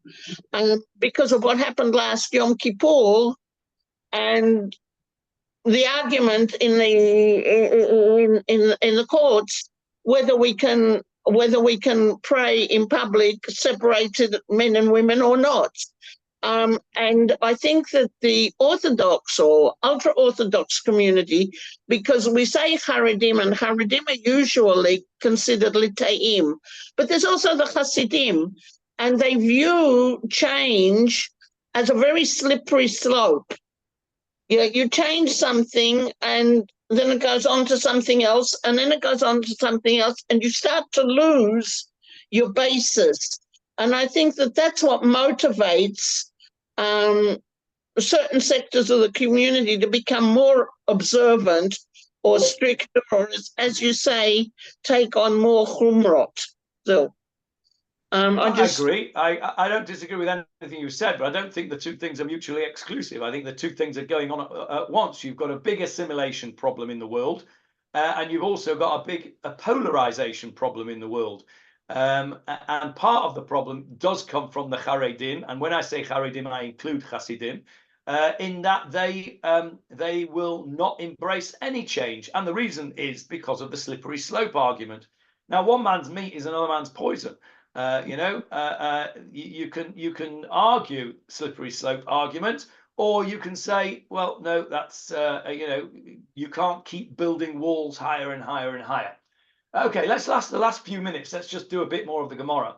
because of what happened last Yom Kippur, and the argument in the courts whether we can pray in public, separated men and women, or not. And I think that the Orthodox or ultra-Orthodox community, because we say Haredim, and Haredim are usually considered Litaim, but there's also the Hasidim, and they view change as a very slippery slope. You change something, and then it goes on to something else, and then it goes on to something else, and you start to lose your basis. And I think that that's what motivates certain sectors of the community to become more observant or stricter, or as you say, take on more chumrot. So I agree. I don't disagree with anything you said, but I don't think the two things are mutually exclusive. I think the two things are going on at once. You've got a big assimilation problem in the world, and you've also got a polarization problem in the world. And part of the problem does come from the Haredim, and when I say Haredim, I include Hasidim, in that they will not embrace any change, and the reason is because of the slippery slope argument. Now, one man's meat is another man's poison. You can argue slippery slope argument, or you can say, well, no, that's you can't keep building walls higher and higher and higher. Okay, let's the last few minutes. Let's just do a bit more of the Gemara,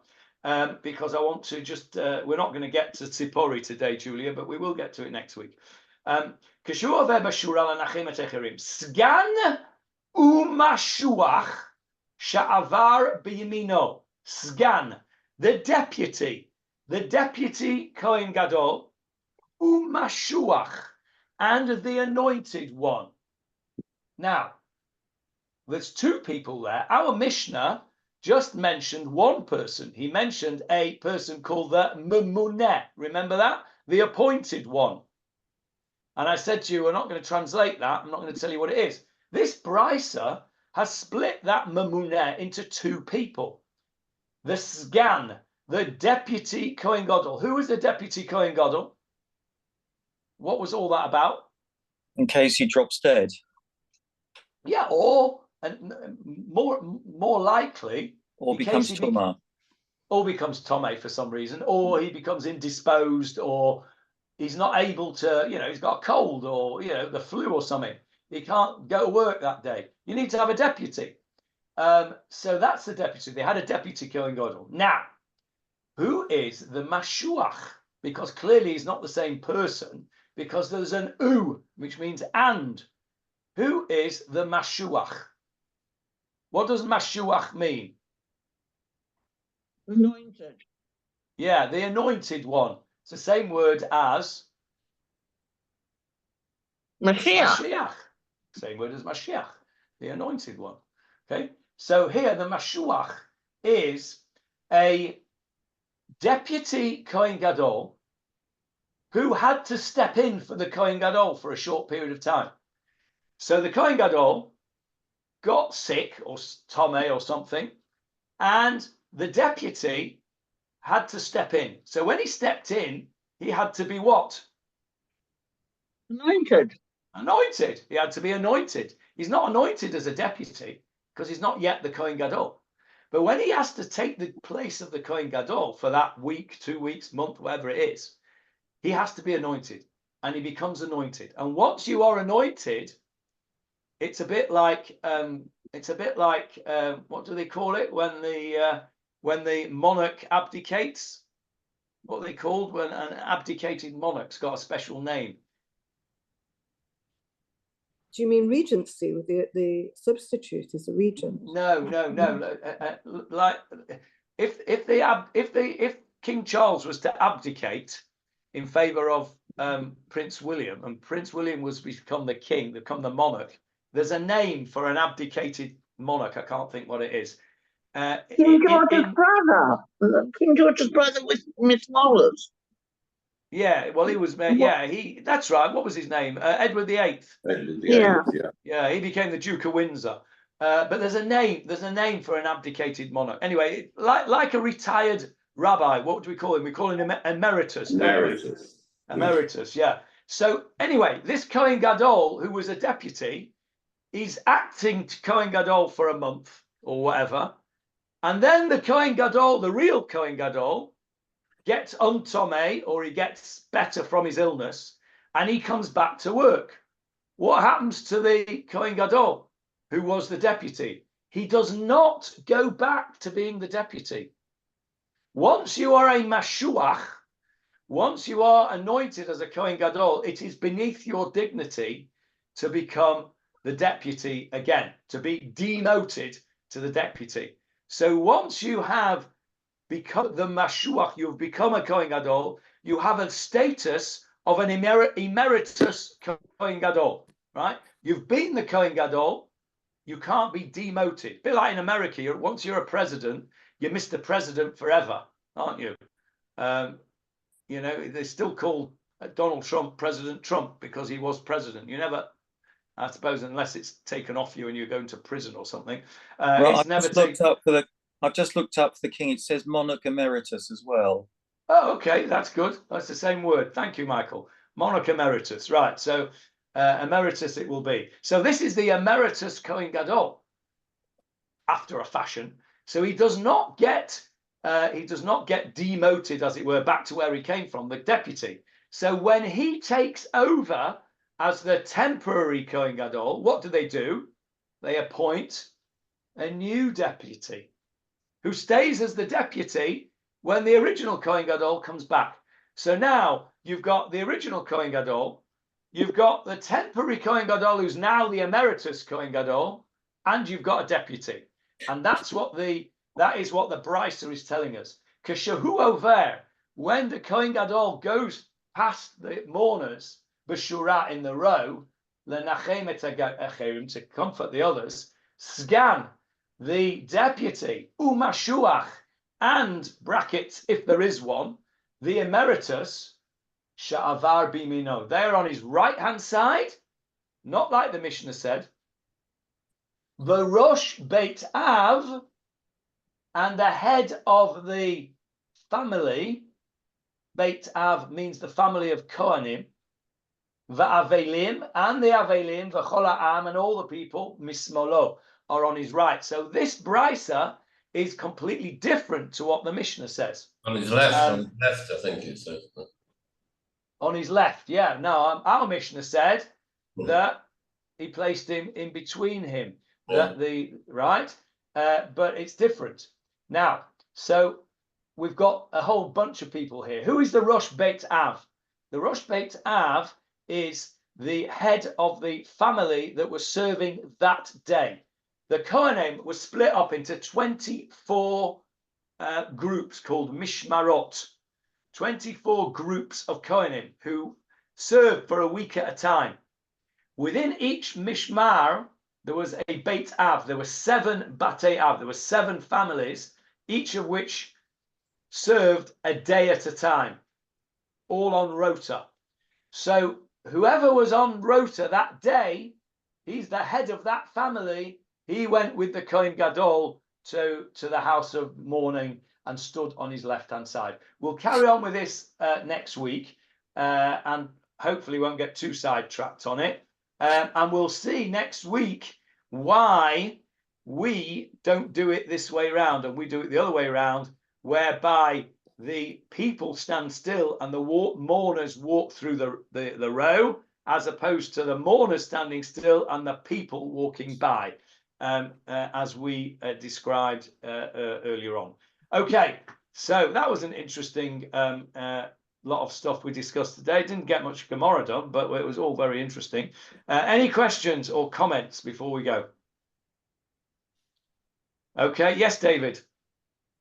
because I want to just we're not going to get to Tzipori today, Julia, but we will get to it next week. Sgan umashuach sha'avar b'yamino. Sgan, the deputy Kohen Gadol, umashuach, and the anointed one. Now, There's two people there. Our Mishnah just mentioned one person. He mentioned a person called the Memuneh. Remember that? The appointed one. And I said to you, we're not going to translate that. I'm not going to tell you what it is. This Brisa has split that Memuneh into two people. The Sgan, the deputy Kohen Gadol. Who was the deputy Kohen Gadol? What was all that about? In case he drops dead. Yeah, or and more likely, Or becomes Tumah. Or becomes Tomei for some reason, or he becomes indisposed, or he's not able to, he's got a cold, or the flu or something. He can't go to work that day. You need to have a deputy. So that's the deputy. They had a deputy Kohen Gadol. Now, who is the Mashuach? Because clearly he's not the same person, because there's an U, which means and. Who is the Mashuach? What does Mashuach mean? Anointed. Yeah, the anointed one. It's the same word as Mashiach. Same word as Mashiach, the anointed one. Okay, so here the Mashuach is a deputy Kohen Gadol who had to step in for the Kohen Gadol for a short period of time. So the Kohen Gadol got sick or Tomei or something, and the deputy had to step in. So when he stepped in, he had to be what? Anointed. Anointed. He had to be anointed. He's not anointed as a deputy because he's not yet the Kohen Gadol. But when he has to take the place of the Kohen Gadol for that week, 2 weeks, month, whatever it is, he has to be anointed, and he becomes anointed. And once you are anointed, it's a bit like what do they call it when the monarch abdicates? What are they called when an abdicated monarch's got a special name? Do you mean regency? With the substitute is a regent? No. Like if King Charles was to abdicate in favor of Prince William, and Prince William was become the king, become the monarch, there's a name for an abdicated monarch. I can't think what it is. King George's brother. King George's brother with Miss Knowles. Yeah, well, he was. That's right. What was his name? Edward VIII. Edward Yeah. VIII, yeah. Yeah, he became the Duke of Windsor. But there's a name. There's a name for an abdicated monarch. Anyway, like a retired rabbi. What do we call him? We call him emeritus. Emeritus. Emeritus. Yeah. So anyway, this Kohen Gadol, who was a deputy, he's acting to Kohen Gadol for a month or whatever, and then the Kohen Gadol, the real Kohen Gadol, gets untomei, or he gets better from his illness, and he comes back to work. What happens to the Kohen Gadol, who was the deputy? He does not go back to being the deputy. Once you are a Mashuach, once you are anointed as a Kohen Gadol, it is beneath your dignity to become the deputy again, to be demoted to the deputy. So once you have become the Mashuach, you've become a Kohen Gadol, you have a status of an emeritus Kohen Gadol, right? You've been the Kohen Gadol, you can't be demoted. A bit like in America, once you're a president, you're Mr. President forever, aren't you? They still call Donald Trump President Trump because he was president. You never, I suppose, unless it's taken off you and you're going to prison or something. Well, I've just looked up for the king. It says monarch emeritus as well. Oh, okay, that's good. That's the same word. Thank you, Michael. Monarch emeritus, right? So emeritus it will be. So this is the emeritus Kohen Gadol, after a fashion. So he does not get demoted, as it were, back to where he came from, the deputy. So when he takes over as the temporary Kohen Gadol, what do? They appoint a new deputy who stays as the deputy when the original Kohen Gadol comes back. So now you've got the original Kohen Gadol, you've got the temporary Kohen Gadol who's now the emeritus Kohen Gadol, and you've got a deputy. And that is what the Brisa is telling us. Keshahu over, when the Kohen Gadol goes past the mourners, b'shura in the row, lenachem et hacherim, to comfort the others. Sgan, the deputy, umashuach, and brackets, if there is one, the emeritus, sha'avar bimino. They're on his right-hand side, not like the Mishnah said. The Rosh Beit Av, and the head of the family, Beit Av means the family of Kohanim, Va'avelim, and the Avelim, V'chol ha'am, and all the people, Mismolo, are on his right. So this brisa is completely different to what the Mishnah says. On his left, I think it says. On his left, yeah. No, our Mishnah said that he placed him in between him. That but it's different. Now, so we've got a whole bunch of people here. Who is the Rosh Beit Av? The Rosh Beit Av is the head of the family that was serving that day. The Kohanim was split up into 24 groups called Mishmarot. 24 groups of Kohanim who served for a week at a time. Within each Mishmar, there was a Beit Av. There were 7 Batei Av. There were 7 families, each of which served a day at a time, all on rota. So whoever was on rota that day, he's the head of that family. He went with the Kohen Gadol to the house of mourning and stood on his left-hand side. We'll carry on with this next week and hopefully won't get too sidetracked on it. And we'll see next week why we don't do it this way round and we do it the other way around, whereby the people stand still and the mourners walk through the row, as opposed to the mourners standing still and the people walking by, as we described earlier on. Okay, so that was an interesting lot of stuff we discussed today. Didn't get much Gemarah done, but it was all very interesting. Any questions or comments before we go? Okay, yes, David.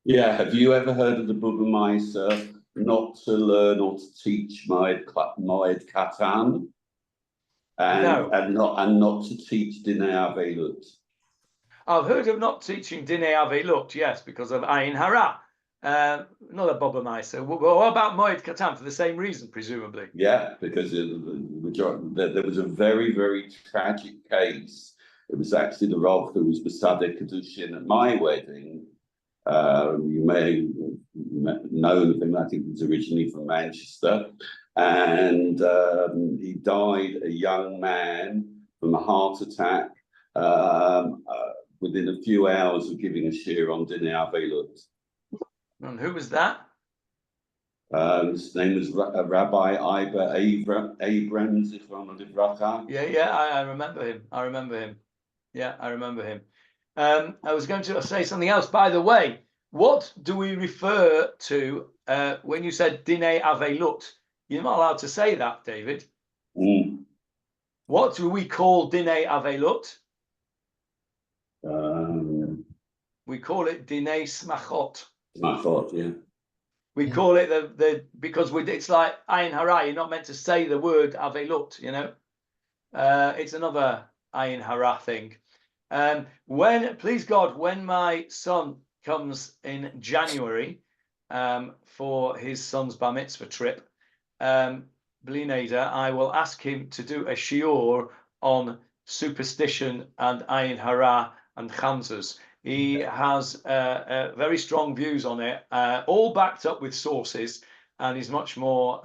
Yeah, have you ever heard of the Bubba Meiser not to learn or to teach Moed Katan? No. And not to teach Dinei Avelut? I've heard of not teaching Dinei Avelut, yes, because of Ayin Hara. Not a Bubba Meiser. What about Moed Katan for the same reason, presumably? Yeah, because there was a very, very tragic case. It was actually the Rav who was Besadeh Kedushin at my wedding. You may have known of him. I think he was originally from Manchester. And he died a young man from a heart attack within a few hours of giving a shiur on Dinei Avelut. And who was that? His name was Rabbi Abrams, if I'm not wrong. Yeah, I remember him. Yeah, I remember him. I was going to say something else. By the way, what do we refer to when you said Dinei Avelut? You're not allowed to say that, David. What do we call Dinei Avelut? We call it Dinei Smachot. Smachot, yeah. We call it because it's like Ayin Hara. You're not meant to say the word Avelut, you know. It's another Ayin Hara thing. Please God, when my son comes in January for his son's bar mitzvah trip, Bli Neder, I will ask him to do a shiur on superstition and Ayin Hara and Chamzas. He has very strong views on it, all backed up with sources, and he's much more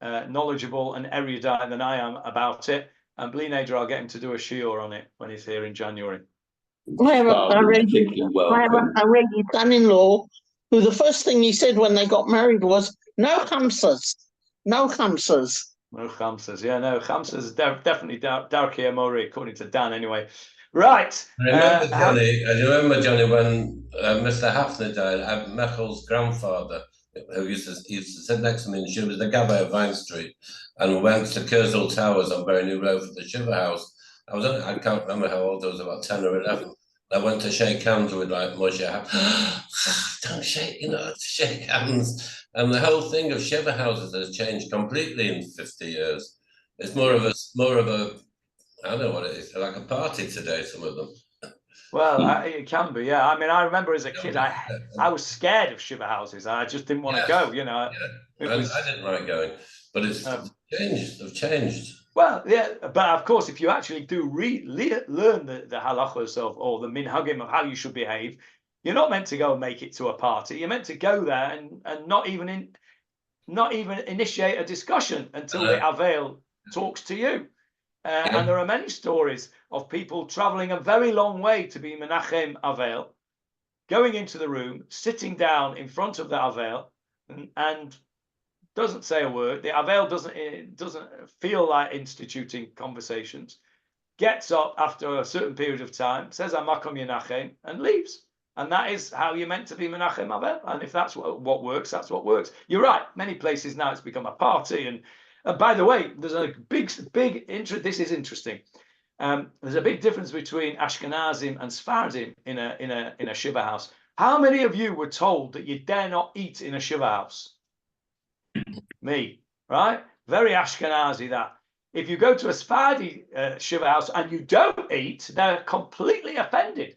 knowledgeable and erudite than I am about it. And Bli Neder, I'll get him to do a shiur on it when he's here in January. I have a Reggie son-in-law who the first thing he said when they got married was, no chamsas, no chamsas. No chamsas, yeah, no chamsas is definitely Darkei Amori, according to Dan anyway. Right. I remember, Johnny, when Mr. Hafner died, Mechel's grandfather, who used to sit next to me in the shiva, was the Gabbai of Vine Street, and we went to Kersal Towers on Bury New Road for the shiva house. I can't remember how old I was, about 10 or 11. I went to shake hands with like Moshe. Don't shake, shake hands. And the whole thing of shiva houses has changed completely in 50 years. It's more of a, I don't know what it is, like a party today, some of them. Well, it can be, yeah. I mean, I remember as a kid, I was scared of shiva houses. I just didn't want to go, you know. Yeah. I didn't like going, but it's changed. They've changed. Well, yeah, but of course, if you actually do learn the halachos or the minhagim of how you should behave, you're not meant to go and make it to a party. You're meant to go there and not even initiate a discussion until the Avail talks to you. And there are many stories of people traveling a very long way to be menachem Avail, going into the room, sitting down in front of the Avail, and doesn't say a word. The Avail doesn't feel like instituting conversations. Gets up after a certain period of time, says Amakom Yenachem, and leaves. And that is how you're meant to be Menachem Avel. And if that's what works, that's what works. You're right. Many places now it's become a party. And by the way, there's a big interest. This is interesting. There's a big difference between Ashkenazim and Sephardim in a shiva house. How many of you were told that you dare not eat in a shiva house? Me, right? Very Ashkenazi that. If you go to a Sephardi shiva house and you don't eat, they're completely offended.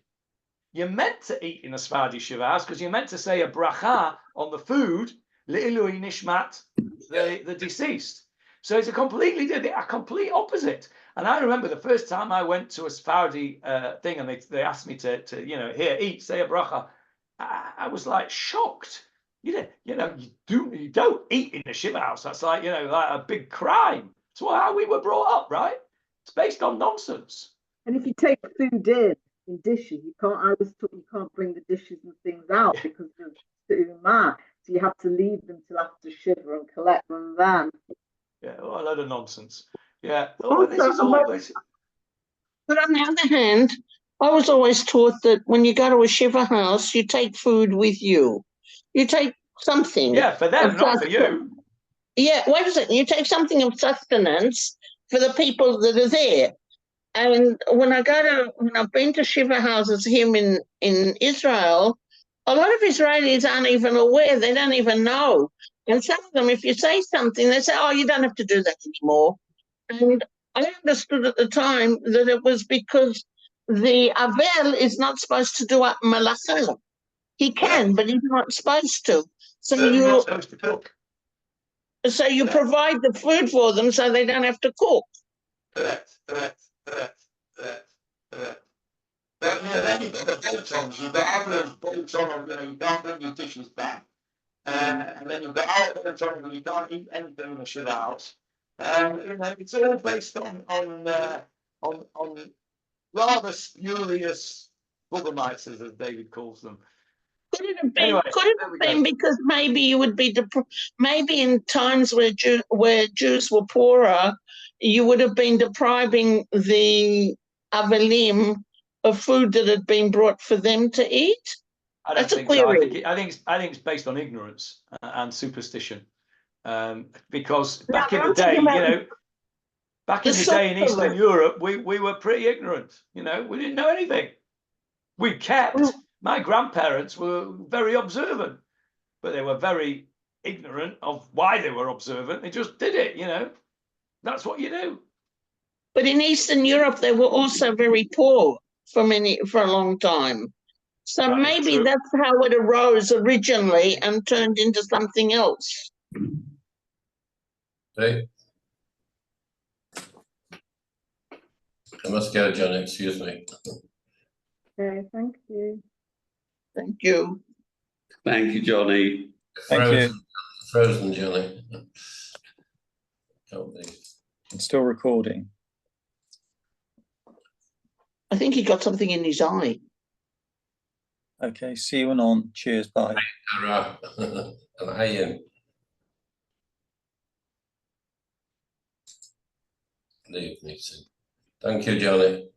You're meant to eat in a Sephardi shiva house because you're meant to say a bracha on the food, Le'ilui Nishmat, the deceased. So it's a complete opposite. And I remember the first time I went to a Sephardi thing and they asked me to here, eat, say a bracha. I was like shocked. You don't eat in a shiva house. That's like, like a big crime. It's how we were brought up, right? It's based on nonsense. And if you take food in dishes, you can't bring the dishes and things out because of Tumah. So you have to leave them till after Shiva and collect them then. Yeah, well, a load of nonsense. Yeah. But on the other hand, I was always taught that when you go to a Shiva house, you take food with you. You take something. Yeah, for them, not for you. Yeah, wait a second. You take something of sustenance for the people that are there. And when I've been to Shiva houses here in Israel, a lot of Israelis aren't even aware. They don't even know. And some of them, if you say something, they say, "Oh, you don't have to do that anymore." And I understood at the time that it was because the Avel is not supposed to do malacha. He can, but he's not supposed to. So not supposed to cook. So you provide the food for them so they don't have to cook. Then you've got the bolt-ons. You've got Avalan's bolt-on, you can't bring your dishes back. And then you've got our bolt-on where you can't eat anything in a shiva house. It's all based on rather spurious Buddhamites, as David calls them. Could it have been because maybe you would be maybe in times where Jews were poorer, you would have been depriving the Avelim of food that had been brought for them to eat? That's a query. I think it's based on ignorance and superstition. Because back in the day, back in the day in Eastern Europe, we were pretty ignorant. We didn't know anything. My grandparents were very observant, but they were very ignorant of why they were observant. They just did it, That's what you do. But in Eastern Europe, they were also very poor for a long time. So maybe that's how it arose originally and turned into something else. Okay. I must go, John. Excuse me. Okay, thank you. Thank you. Thank you, Johnny. Frozen, Johnny. Can't be. It's still recording. I think he got something in his eye. Okay, see you on. Cheers, bye. Leave meeting. Thank you, Johnny.